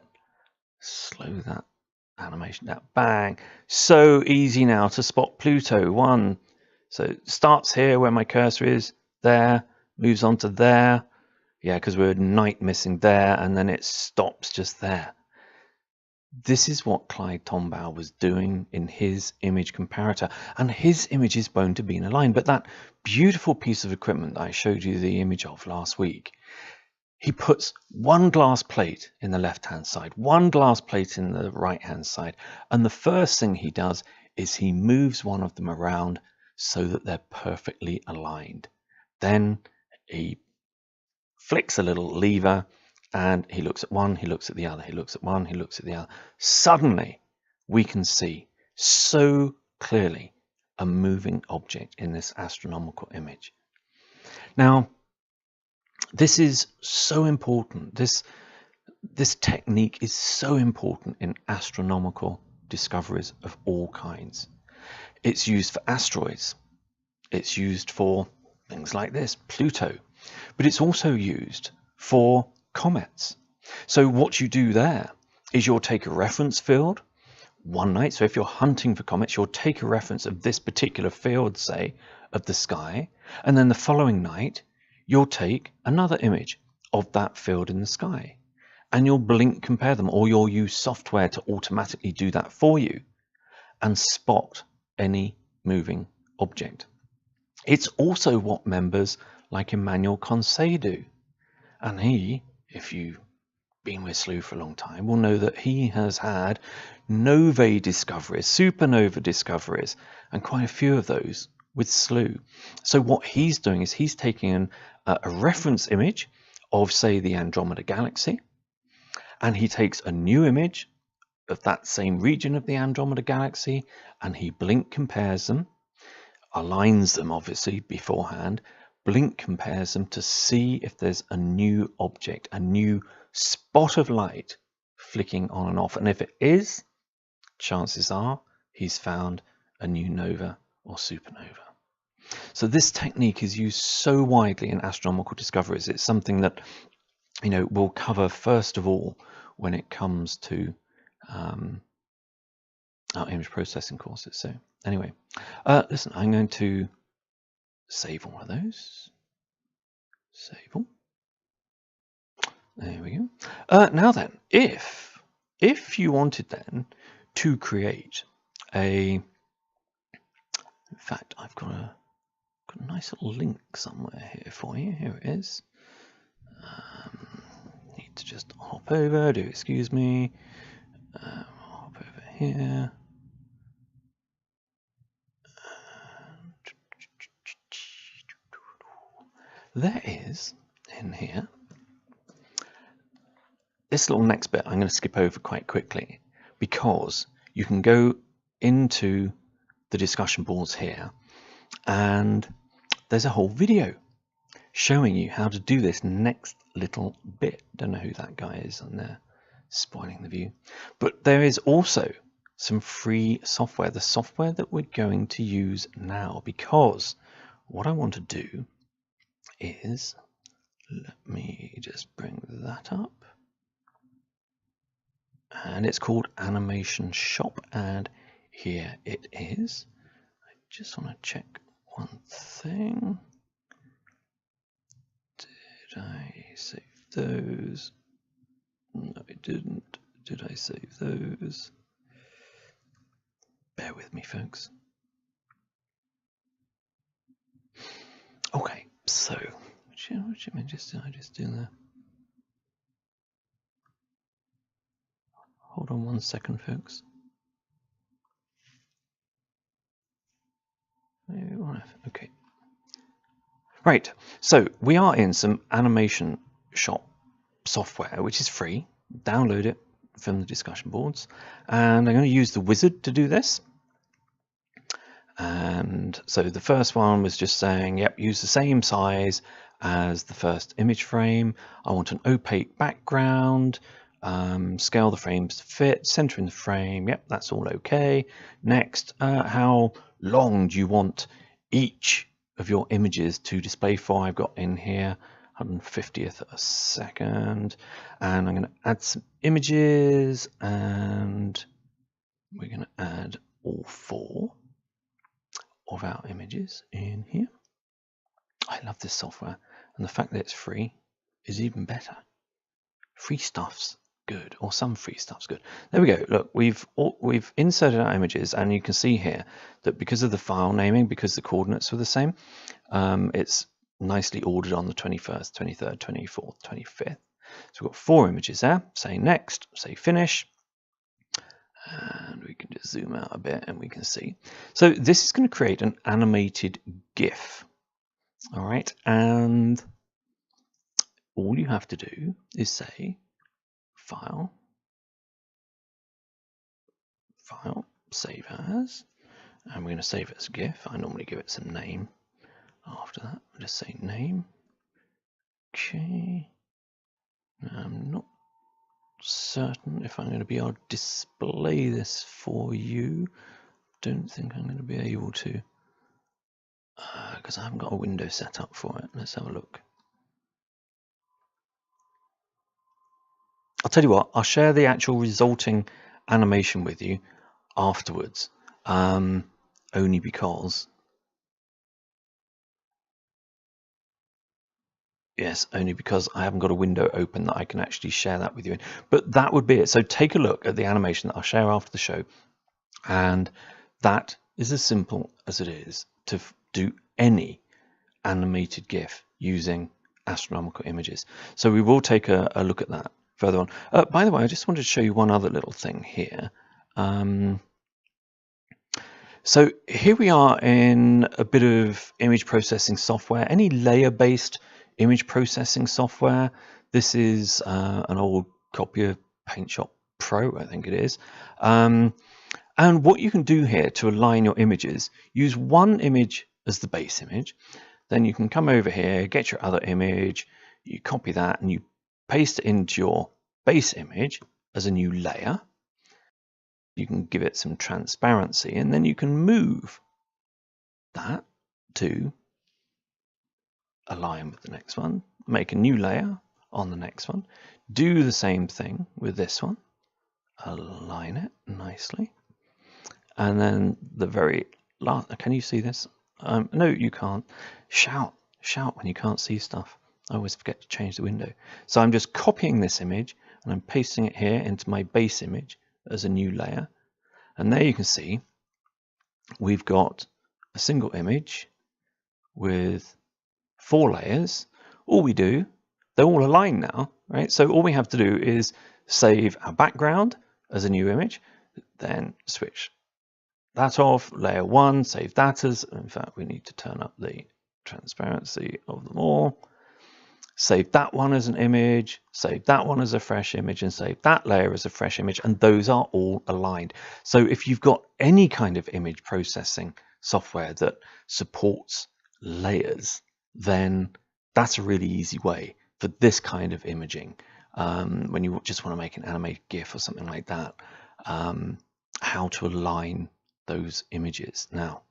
Speaker 1: Slow that animation down. Bang. So easy now to spot Pluto. One. So it starts here where my cursor is. There. Moves on to there. Yeah, because we're night missing there. And then it stops just there. This is what Clyde Tombaugh was doing in his image comparator, and his images won't have been aligned. But that beautiful piece of equipment that I showed you the image of last week, he puts one glass plate in the left-hand side, one glass plate in the right-hand side, and the first thing he does is he moves one of them around so that they're perfectly aligned. Then he flicks a little lever, and he looks at one, he looks at the other, he looks at one, he looks at the other. Suddenly, we can see so clearly a moving object in this astronomical image. Now, this is so important. This technique is so important in astronomical discoveries of all kinds. It's used for asteroids. It's used for things like this, Pluto. But it's also used for comets. So what you do there is you'll take a reference field one night. So if you're hunting for comets, you'll take a reference of this particular field, say, of the sky. And then the following night, you'll take another image of that field in the sky. And you'll blink compare them, or you'll use software to automatically do that for you and spot any moving object. It's also what members like Emmanuel Conseil do. And he, if you've been with SLU for a long time, will know that he has had novae discoveries, supernova discoveries, and quite a few of those with SLU. So what he's doing is he's taking a reference image of, say, the Andromeda Galaxy, and he takes a new image of that same region of the Andromeda Galaxy, and he blink compares them, aligns them obviously beforehand, blink compares them to see if there's a new object, a new spot of light flicking on and off. And if it is, chances are he's found a new nova or supernova. So this technique is used so widely in astronomical discoveries. It's something that, you know, we'll cover first of all when it comes to our image processing courses. So anyway, listen, I'm going to save all of those. Save all. There we go. Now then, if you wanted then to create a, in fact, I've got a nice little link somewhere here for you. Here it is. Need to just hop over. Do excuse me. Hop over here. There is in here. This little next bit I'm going to skip over quite quickly because you can go into the discussion boards here and there's a whole video showing you how to do this next little bit. Don't know who that guy is on there spoiling the view, but there is also some free software, the software that we're going to use now, because what I want to do is, let me just bring that up, and it's called Animation Shop, and here it is. I just want to check one thing. Did I save those? No, I didn't. Did I save those? Bear with me, folks. Okay, so which images did I just do there? Hold on one second, folks. Okay. Right, so we are in some animation shop software, which is free. Download it from the discussion boards, and I'm going to use the wizard to do this. And so the first one was just saying, yep, use the same size as the first image frame. I want an opaque background, scale the frames to fit, center in the frame. Yep, that's all okay. Next, how long do you want each of your images to display for? I've got in here 150th of a second, and I'm going to add some images, and we're going to add all 4 of our images in here. I love this software, and the fact that it's free is even better. Free stuff's good, or some free stuff's good. There we go. Look, we've inserted our images, and you can see here that because of the file naming, because the coordinates were the same, it's nicely ordered on the 21st, 23rd, 24th, 25th. So we've got 4 images there. Say next, say finish. And we can just zoom out a bit and we can see. So this is going to create an animated GIF. All right, and all you have to do is say File, Save As, and we're going to save it as GIF. I normally give it some name after that. I'll just say name. Okay. I'm not certain if I'm going to be able to display this for you. Don't think I'm going to be able to, because I haven't got a window set up for it. Let's have a look. I'll tell you what, I'll share the actual resulting animation with you afterwards, only because, I haven't got a window open that I can actually share that with you in. But that would be it. So take a look at the animation that I'll share after the show, and that is as simple as it is to do any animated GIF using astronomical images. So we will take a look at that further on. By the way, I just wanted to show you one other little thing here. So here we are in a bit of image processing software, any layer-based image processing software. This is an old copy of PaintShop Pro, I think it is. And what you can do here to align your images, use one image as the base image, then you can come over here, get your other image, you copy that and you paste it into your base image as a new layer. You can give it some transparency, and then you can move that to align with the next one, make a new layer on the next one, do the same thing with this one, align it nicely, and then the very last, can you see this? No, you can't. Shout when you can't see stuff. I always forget to change the window. So I'm just copying this image and I'm pasting it here into my base image as a new layer. And there you can see we've got a single image with 4 layers. All we do, they're all aligned now, right? So all we have to do is save our background as a new image, then switch that off, layer 1, save that as, in fact, we need to turn up the transparency of them all. Save that one as an image, save that one as a fresh image, and save that layer as a fresh image, and those are all aligned. So if you've got any kind of image processing software that supports layers, then that's a really easy way for this kind of imaging. When you just want to make an animated GIF or something like that, how to align those images. Now,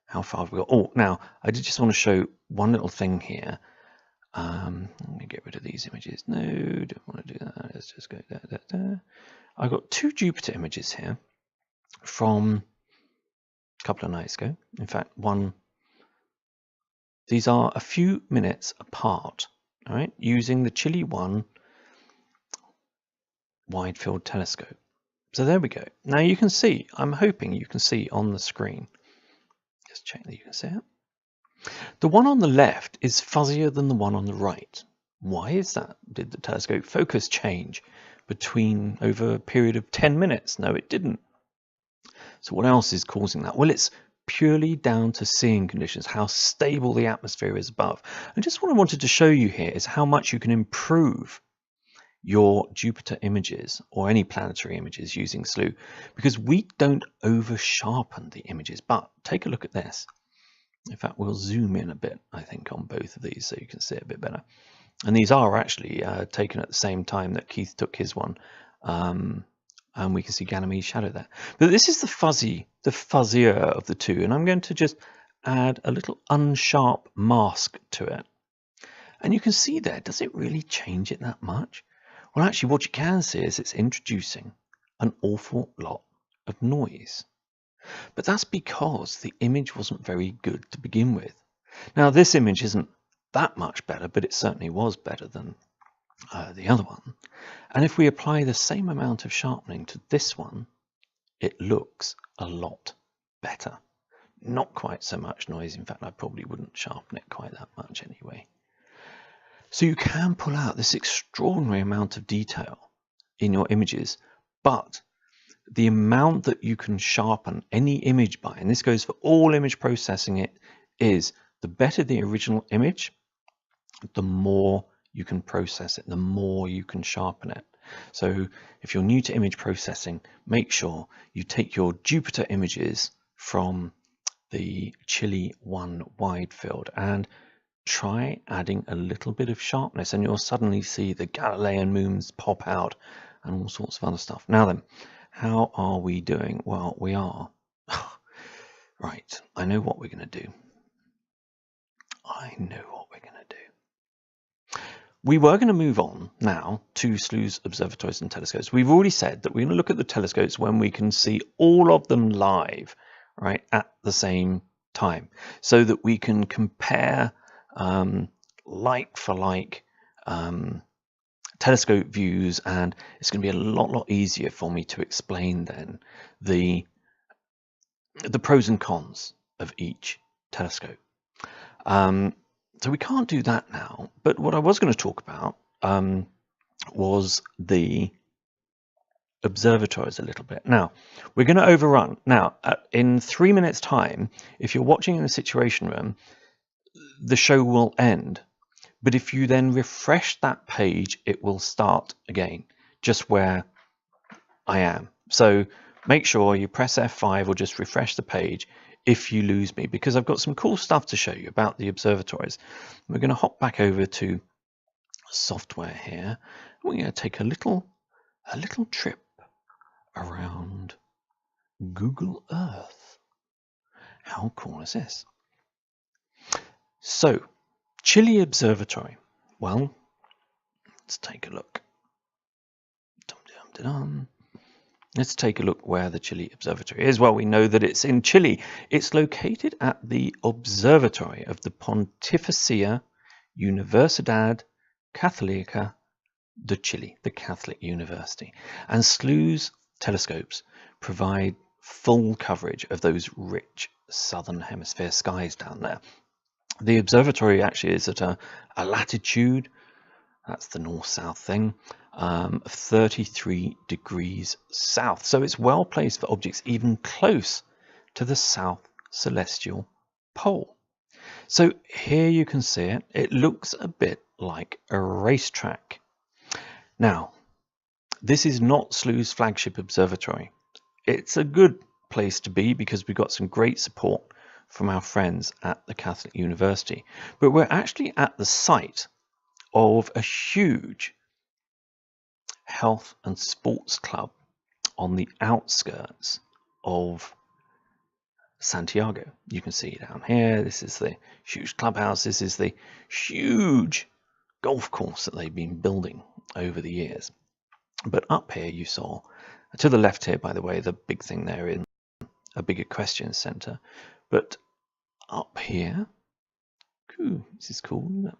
Speaker 1: how far have we got? Oh, now I did just want to show one little thing here. Let me get rid of these images. No, don't want to do that. Let's just go there. I've got 2 Jupiter images here from a couple of nights ago. In fact, these are a few minutes apart, all right, using the Chile 1 wide field telescope. So there we go. Now you can see, I'm hoping you can see on the screen. Just check that you can see it. The one on the left is fuzzier than the one on the right. Why is that? Did the telescope focus change over a period of 10 minutes? No, it didn't. So what else is causing that? Well, it's purely down to seeing conditions, how stable the atmosphere is above. And just what I wanted to show you here is how much you can improve your Jupiter images or any planetary images using SLU, because we don't over sharpen the images. But take a look at this. In fact, we'll zoom in a bit, I think, on both of these so you can see it a bit better. And these are actually taken at the same time that Keith took his one. And we can see Ganymede's shadow there. But this is the fuzzier of the two. And I'm going to just add a little unsharp mask to it. And you can see there, does it really change it that much? Well, actually, what you can see is it's introducing an awful lot of noise. But that's because the image wasn't very good to begin with. Now, this image isn't that much better, but it certainly was better than the other one. And if we apply the same amount of sharpening to this one, it looks a lot better. Not quite so much noise. In fact, I probably wouldn't sharpen it quite that much anyway. So you can pull out this extraordinary amount of detail in your images, but the amount that you can sharpen any image by, and this goes for all image processing, is the better the original image, the more you can process it, the more you can sharpen it. So if you're new to image processing, make sure you take your Jupiter images from the Chile 1 wide field and try adding a little bit of sharpness, and you'll suddenly see the Galilean moons pop out and all sorts of other stuff. Now then, how are we doing? Well, we are. Right, I know what we're going to do. We were going to move on now to SLU's observatories and telescopes. We've already said that we're going to look at the telescopes when we can see all of them live, right, at the same time, so that we can compare like for like telescope views, and it's going to be a lot easier for me to explain then the pros and cons of each telescope. So we can't do that now, but what I was going to talk about was the observatories a little bit. Now, we're going to overrun. Now, in 3 minutes' time, if you're watching in the Situation Room, the show will end. But if you then refresh that page, it will start again, just where I am. So make sure you press F5 or just refresh the page if you lose me, because I've got some cool stuff to show you about the observatories. We're going to hop back over to software here. We're going to take a little trip around Google Earth. How cool is this? So, Chile Observatory. Well, let's take a look. Let's take a look where the Chile Observatory is. Well, we know that it's in Chile. It's located at the Observatory of the Pontificia Universidad Católica de Chile, the Catholic University. And SLU's telescopes provide full coverage of those rich southern hemisphere skies down there. The observatory actually is at a latitude, that's the north-south thing, 33 degrees south. So it's well placed for objects even close to the south celestial pole. So here you can see it. It looks a bit like a racetrack. Now, this is not SLU's flagship observatory. It's a good place to be because we've got some great support from our friends at the Catholic University. But we're actually at the site of a huge health and sports club on the outskirts of Santiago. You can see down here, this is the huge clubhouse. This is the huge golf course that they've been building over the years. But up here you saw, to the left here, by the way, the big thing there in a big equestrian center. But up here, this is cool, isn't it?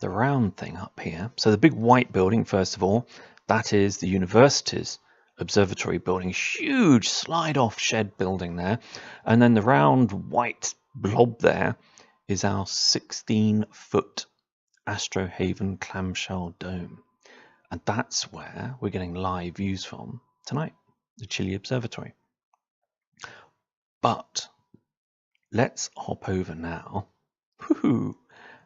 Speaker 1: The round thing up here. So the big white building, first of all, that is the university's observatory building, huge slide-off shed building there. And then the round white blob there is our 16-foot Astro Haven clamshell dome. And that's where we're getting live views from tonight, the Chile Observatory. But let's hop over now. Woohoo!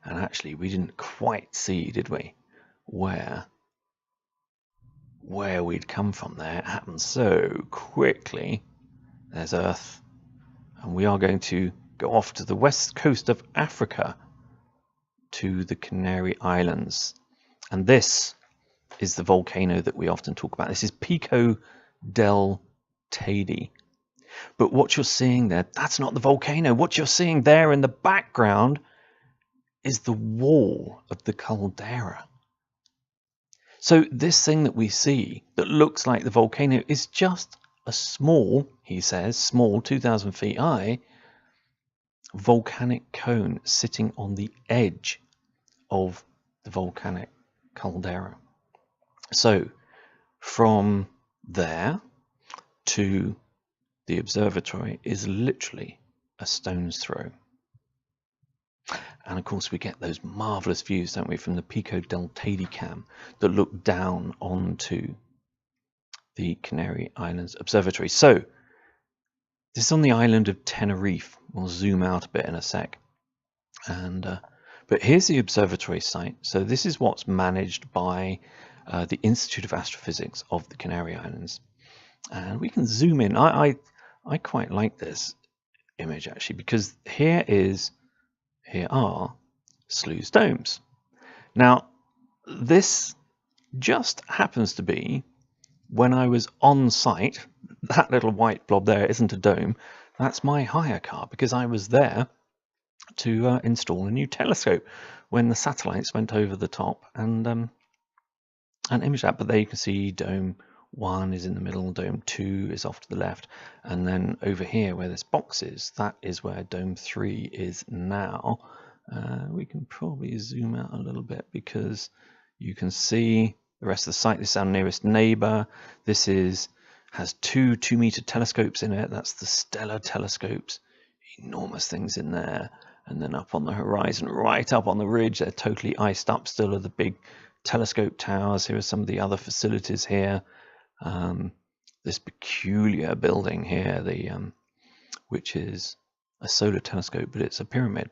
Speaker 1: And actually, we didn't quite see, did we, where we'd come from there. It happened so quickly. There's Earth. And we are going to go off to the west coast of Africa, to the Canary Islands. And this is the volcano that we often talk about. This is Pico del Teide. But what you're seeing there, that's not the volcano. What you're seeing there in the background is the wall of the caldera. So this thing that we see that looks like the volcano is just a small, he says, small 2,000 feet high volcanic cone sitting on the edge of the volcanic caldera. So from there to the observatory is literally a stone's throw. And of course we get those marvelous views, don't we, from the Pico del Teide cam that look down onto the Canary Islands Observatory. So this is on the island of Tenerife. We'll zoom out a bit in a sec. But here's the observatory site. So this is what's managed by the Institute of Astrophysics of the Canary Islands. And we can zoom in. I quite like this image actually, because here are Sloo's domes. Now this just happens to be when I was on site. That little white blob there isn't a dome, that's my hire car, because I was there to install a new telescope when the satellites went over the top and imaged that. But there you can see dome 1 is in the middle, dome 2 is off to the left, and then over here where this box is, that is where dome 3 is now. We can probably zoom out a little bit because you can see the rest of the site. This is our nearest neighbor. This has two 2-meter telescopes in it. That's the stellar telescopes, enormous things in there. And then up on the horizon, right up on the ridge, they're totally iced up still, are the big telescope towers. Here are some of the other facilities here. This peculiar building here, which is a solar telescope, but it's a pyramid.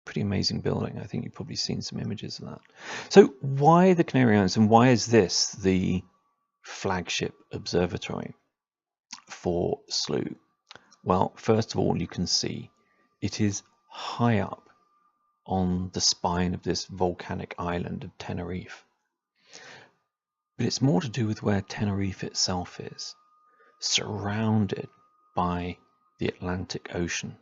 Speaker 1: Pretty amazing building. I think you've probably seen some images of that. So why the Canary Islands, and why is this the flagship observatory for SLU? Well, first of all, you can see it is high up on the spine of this volcanic island of Tenerife. But it's more to do with where Tenerife itself is, surrounded by the Atlantic Ocean.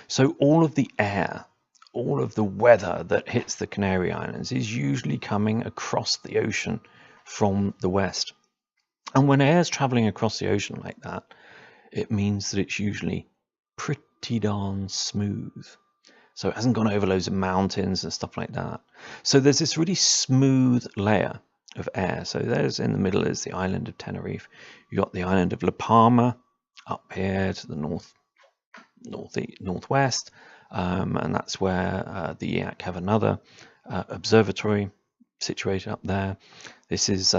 Speaker 1: So all of the air, all of the weather that hits the Canary Islands is usually coming across the ocean from the west. And when air is traveling across the ocean like that, it means that it's usually pretty darn smooth. So it hasn't gone over loads of mountains and stuff like that. So there's this really smooth layer of air. So there's, in the middle is the island of Tenerife. You got the island of La Palma up here to the northwest, and that's where the IAC have another observatory situated up there. This is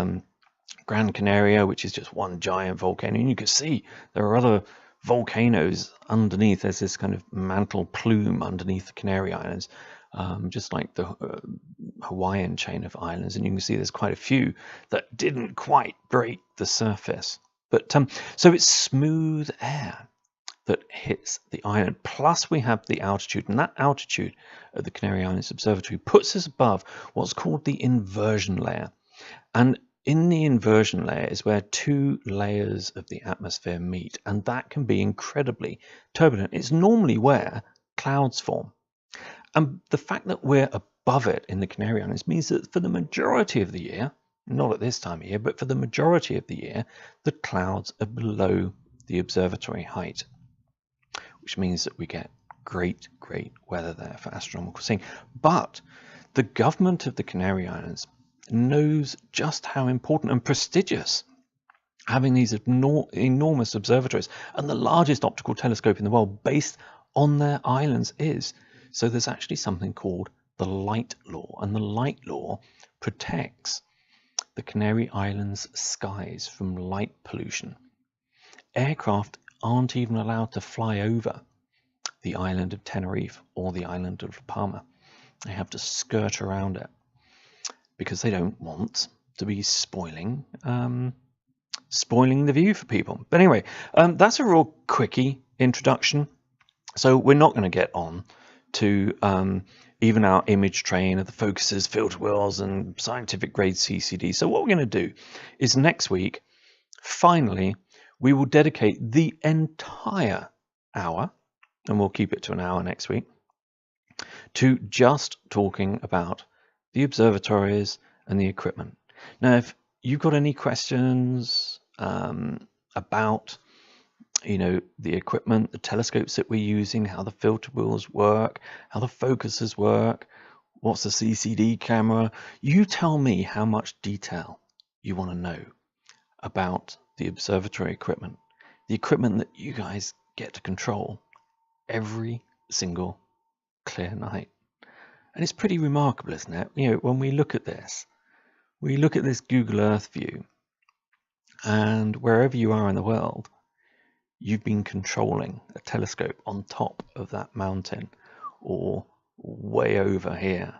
Speaker 1: Gran Canaria, which is just one giant volcano, and you can see there are other volcanoes underneath. There's this kind of mantle plume underneath the Canary Islands, just like the Hawaiian chain of islands, and you can see there's quite a few that didn't quite break the surface. But so it's smooth air that hits the island, plus we have the altitude, and that altitude of the Canary Islands Observatory puts us above what's called the inversion layer. And in the inversion layer is where 2 layers of the atmosphere meet, and that can be incredibly turbulent. It's normally where clouds form. And the fact that we're above it in the Canary Islands means that for the majority of the year, not at this time of year, but for the majority of the year, the clouds are below the observatory height, which means that we get great weather there for astronomical seeing. But the government of the Canary Islands knows just how important and prestigious having these enormous observatories and the largest optical telescope in the world based on their islands is. So there's actually something called the light law, and the light law protects the Canary Islands skies from light pollution. Aircraft aren't even allowed to fly over the island of Tenerife or the island of La Palma. They have to skirt around it because they don't want to be spoiling the view for people. But anyway, that's a real quickie introduction. So we're not going to get on to even our image train of the focuses, filter wheels, and scientific grade CCD. So what we're going to do is next week, finally, we will dedicate the entire hour, and we'll keep it to an hour next week, to just talking about the observatories and the equipment. Now, if you've got any questions about the equipment, the telescopes that we're using, how the filter wheels work, how the focusers work, what's the CCD camera, you tell me how much detail you want to know about the observatory equipment, the equipment that you guys get to control every single clear night. And it's pretty remarkable, isn't it? When we look at this Google Earth view, and wherever you are in the world, you've been controlling a telescope on top of that mountain or way over here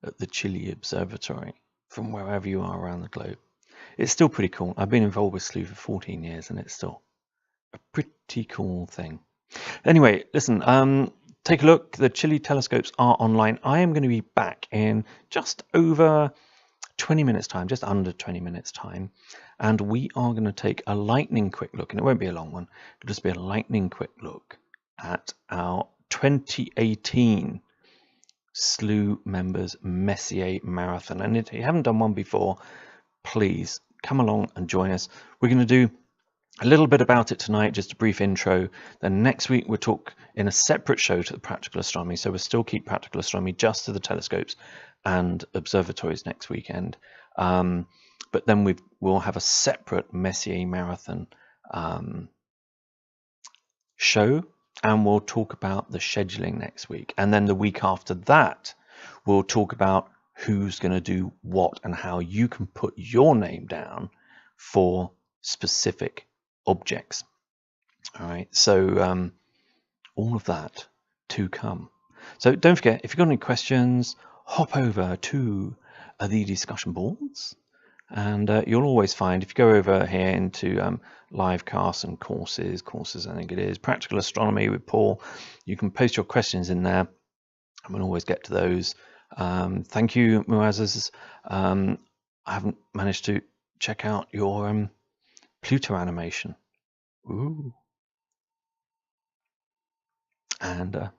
Speaker 1: at the Chile Observatory from wherever you are around the globe. It's still pretty cool. I've been involved with SLU for 14 years and it's still a pretty cool thing. Anyway, listen, take a look. The Chile telescopes are online. I am going to be back in just over 20 minutes time, just under 20 minutes time, and we are going to take a lightning quick look, and it won't be a long one, it'll just be a lightning quick look at our 2018 SLU members Messier Marathon. And if you haven't done one before, please come along and join us. We're going to do a little bit about it tonight, just a brief intro. Then next week we'll talk in a separate show to the practical astronomy. So we'll still keep practical astronomy just to the telescopes and observatories next weekend. But then we'll have a separate Messier Marathon show, and we'll talk about the scheduling next week. And then the week after that, we'll talk about who's going to do what and how you can put your name down for specific objects. All right, so all of that to come. So don't forget, if you've got any questions, hop over to the discussion boards, and you'll always find, if you go over here into live casts and courses, I think it is practical astronomy with Paul, you can post your questions in there and we'll always get to those. Thank you, Muazzez. I haven't managed to check out your Pluto animation. Ooh. And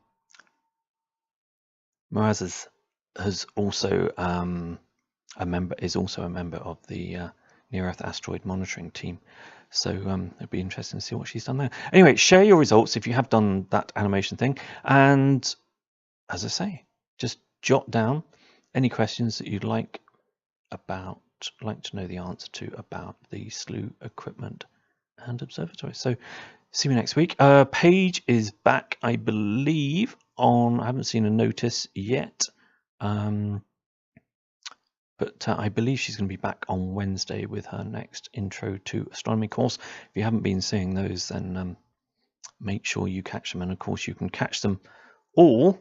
Speaker 1: Muazzez has also is also a member of the Near Earth Asteroid Monitoring Team. So it'd be interesting to see what she's done there. Anyway, share your results if you have done that animation thing. And as I say, just jot down any questions that you'd like to know the answer to about the SLU equipment and observatory. So see you next week. Paige is back, I believe, I haven't seen a notice yet. But I believe she's going to be back on Wednesday with her next Intro to Astronomy course. If you haven't been seeing those, then make sure you catch them. And of course, you can catch them all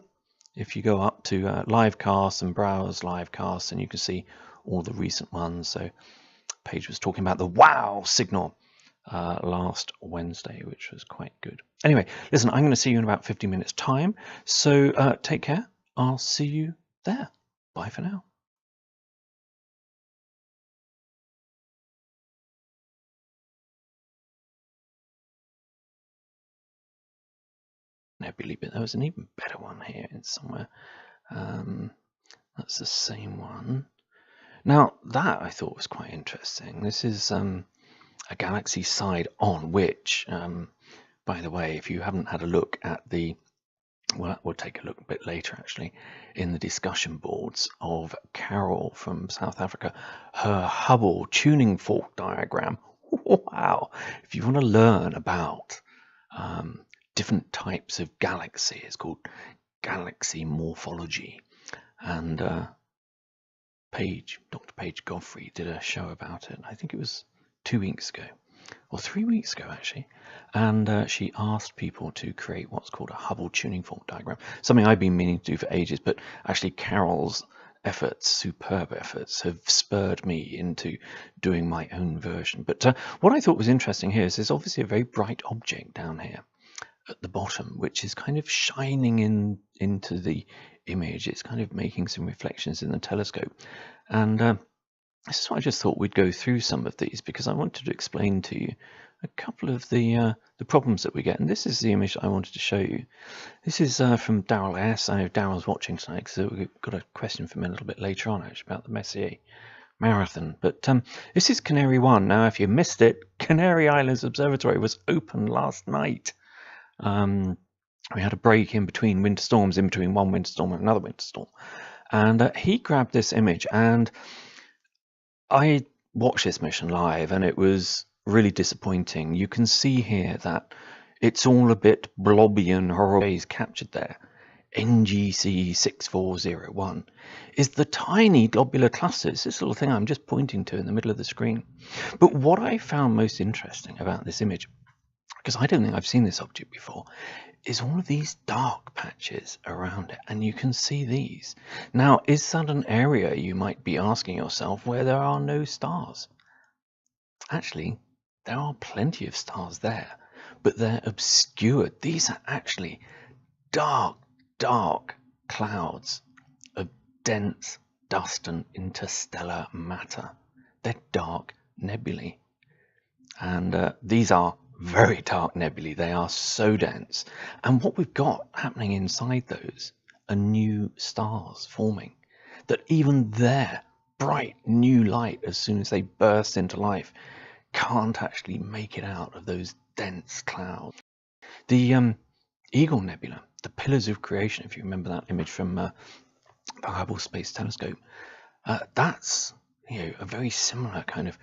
Speaker 1: if you go up to Livecasts and browse Livecasts, and you can see all the recent ones. So Paige was talking about the WOW signal last Wednesday, which was quite good. Anyway, listen, I'm going to see you in about 50 minutes time. So take care. I'll see you there. Bye for now. Nebulae, but there was an even better one here in somewhere. That's the same one. Now that I thought was quite interesting. This is a galaxy side on, which, by the way, if you haven't had a look at we'll take a look a bit later actually in the discussion boards of Carol from South Africa, her Hubble tuning fork diagram. Wow! If you want to learn about different types of galaxy, it's called galaxy morphology, and Dr. Paige Godfrey did a show about it. I think it was 2 weeks ago. or 3 weeks ago actually, and she asked people to create what's called a Hubble tuning fork diagram, something I've been meaning to do for ages, but actually Carol's efforts, superb efforts, have spurred me into doing my own version. But what I thought was interesting here is there's obviously a very bright object down here at the bottom, which is kind of shining into the image. It's kind of making some reflections in the telescope, and this is why I just thought we'd go through some of these, because I wanted to explain to you a couple of the problems that we get. And this is the image that I wanted to show you. This is from Daryl S. I know Daryl's watching tonight, so we've got a question from him a little bit later on actually about the Messier Marathon. But this is Canary 1. Now, if you missed it, Canary Islands Observatory was open last night. We had a break in between winter storms, in between one winter storm and another winter storm. And he grabbed this image, and I watched this mission live, and it was really disappointing. You can see here that it's all a bit blobby and horrible captured there. NGC 6401 is the tiny globular clusters, this little thing I'm just pointing to in the middle of the screen. But what I found most interesting about this image, because I don't think I've seen this object before, is all of these dark patches around it, and you can see these. Now, is that an area, you might be asking yourself, where there are no stars? Actually, there are plenty of stars there, but they're obscured. These are actually dark clouds of dense dust and interstellar matter. They're dark nebulae, and these are very dark nebulae. They are so dense, and what we've got happening inside those are new stars forming, that even their bright new light, as soon as they burst into life, can't actually make it out of those dense clouds. The Eagle Nebula, the Pillars of Creation, if you remember that image from the Hubble Space Telescope, that's a very similar kind of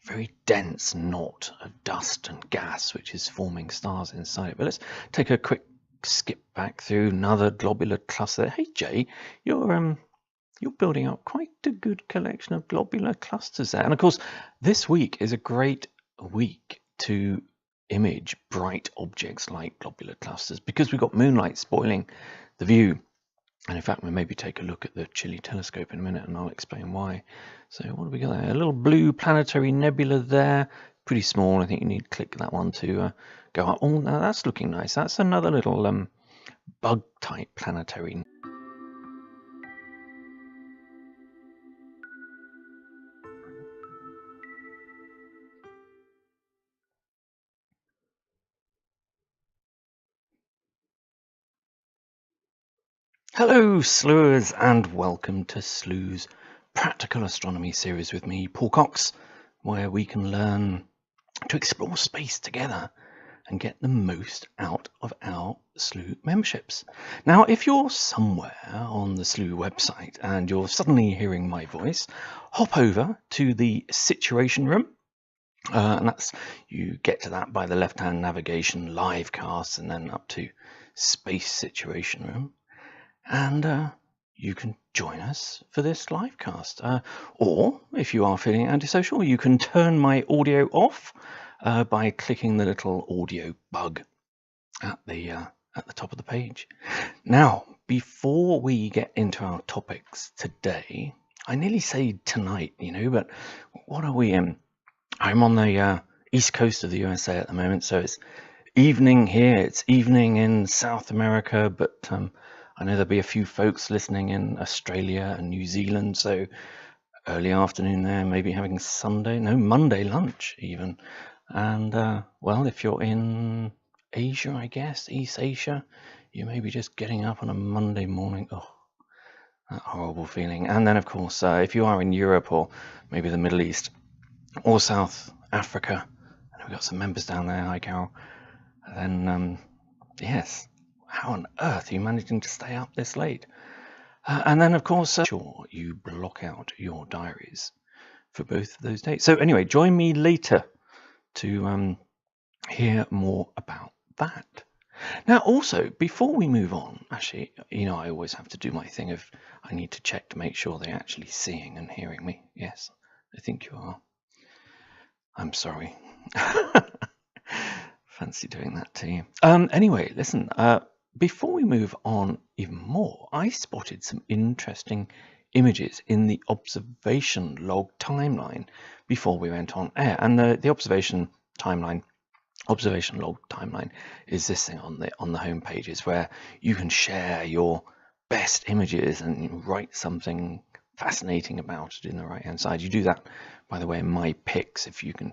Speaker 1: very dense knot of dust and gas which is forming stars inside it. But let's take a quick skip back through another globular cluster. Hey Jay, you're building up quite a good collection of globular clusters there. And of course, this week is a great week to image bright objects like globular clusters, because we've got moonlight spoiling the view. And in fact, we'll maybe take a look at the Chile telescope in a minute, and I'll explain why. So what do we got there? A little blue planetary nebula there, pretty small. I think you need to click that one to go up. Oh, now that's looking nice. That's another little bug-type planetary. Hello, sleuths, and welcome to Sleuth's Practical Astronomy series with me, Paul Cox, where we can learn to explore space together and get the most out of our Sleuth memberships. Now, if you're somewhere on the Sleuth website and you're suddenly hearing my voice, hop over to the Situation Room. And that's, you get to that by the left-hand navigation, live casts, and then up to Space Situation Room. And you can join us for this live cast. Or if you are feeling antisocial, you can turn my audio off by clicking the little audio bug at the top of the page. Now, before we get into our topics today, I nearly say tonight, but what are we in? I'm on the east coast of the USA at the moment, so it's evening here. It's evening in South America, but I know there'll be a few folks listening in Australia and New Zealand, so early afternoon there, maybe having Monday lunch even. And well, if you're in Asia, I guess, East Asia, you may be just getting up on a Monday morning. Oh, that horrible feeling. And then, of course, if you are in Europe or maybe the Middle East or South Africa, and we've got some members down there, hi Carol, then yes, how on earth are you managing to stay up this late? And then, of course, sure, you block out your diaries for both of those dates. So anyway, join me later to hear more about that. Now, also, before we move on, actually, I always have to do my thing of I need to check to make sure they're actually seeing and hearing me. Yes, I think you are. I'm sorry. Fancy doing that to you. Anyway, listen, before we move on even more, I spotted some interesting images in the observation log timeline before we went on air. And the observation log timeline is this thing on the home pages where you can share your best images and write something fascinating about it in the right hand side. You do that, by the way, in my picks. If you can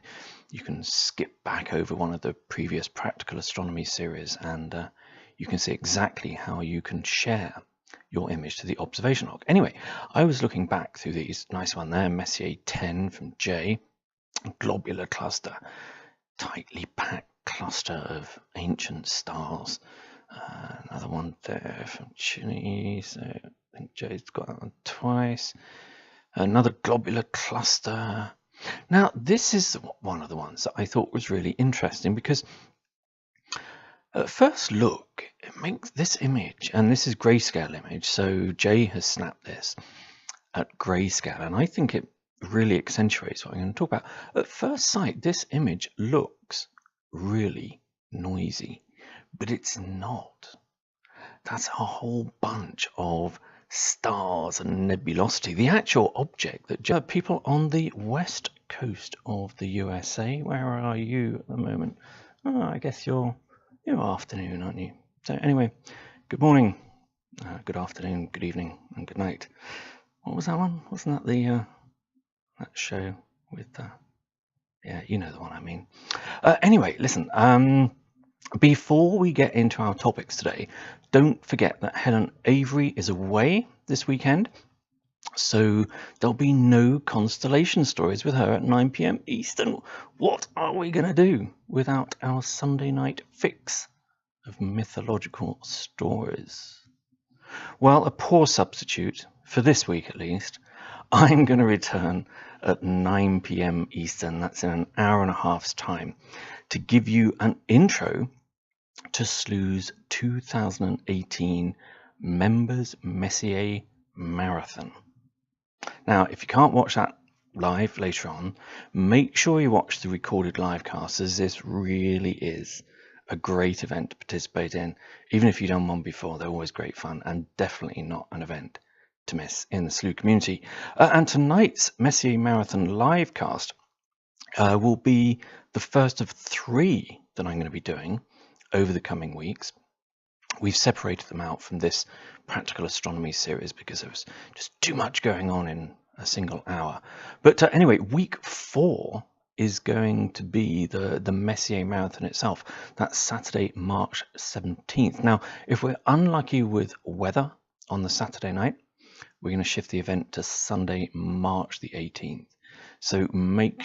Speaker 1: skip back over one of the previous practical astronomy series, and you can see exactly how you can share your image to the observation log. Anyway, I was looking back through these. Nice one there, Messier 10 from J, globular cluster, tightly packed cluster of ancient stars. Another one there from Chile, so I think Jay's got that one twice. Another globular cluster. Now, this is one of the ones that I thought was really interesting because at first look, it makes this image, and this is grayscale image, so Jay has snapped this at grayscale, and I think it really accentuates what I'm going to talk about. At first sight, this image looks really noisy, but it's not. That's a whole bunch of stars and nebulosity. The actual object that people on the west coast of the USA, where are you at the moment? Oh, I guess you're afternoon, aren't you? So anyway, good morning, good afternoon, good evening, and good night. What was that one? Wasn't that the that show with yeah, you know the one I mean. Anyway, listen, before we get into our topics today, don't forget that Helen Avery is away this weekend, so there'll be no constellation stories with her at 9 p.m. Eastern. What are we going to do without our Sunday night fix of mythological stories? Well, a poor substitute, for this week at least. I'm going to return at 9 p.m. Eastern, that's in an hour and a half's time, to give you an intro to SLU's 2018 Members Messier Marathon. Now, if you can't watch that live later on, make sure you watch the recorded live cast, as this really is a great event to participate in. Even if you've done one before, they're always great fun, and definitely not an event to miss in the SLU community. And tonight's Messier Marathon live cast will be the first of 3 that I'm going to be doing over the coming weeks. We've separated them out from this practical astronomy series because there was just too much going on in a single hour. But anyway, week 4 is going to be the Messier Marathon itself. That's Saturday, March 17th. Now, if we're unlucky with weather on the Saturday night, we're going to shift the event to Sunday, March the 18th. So make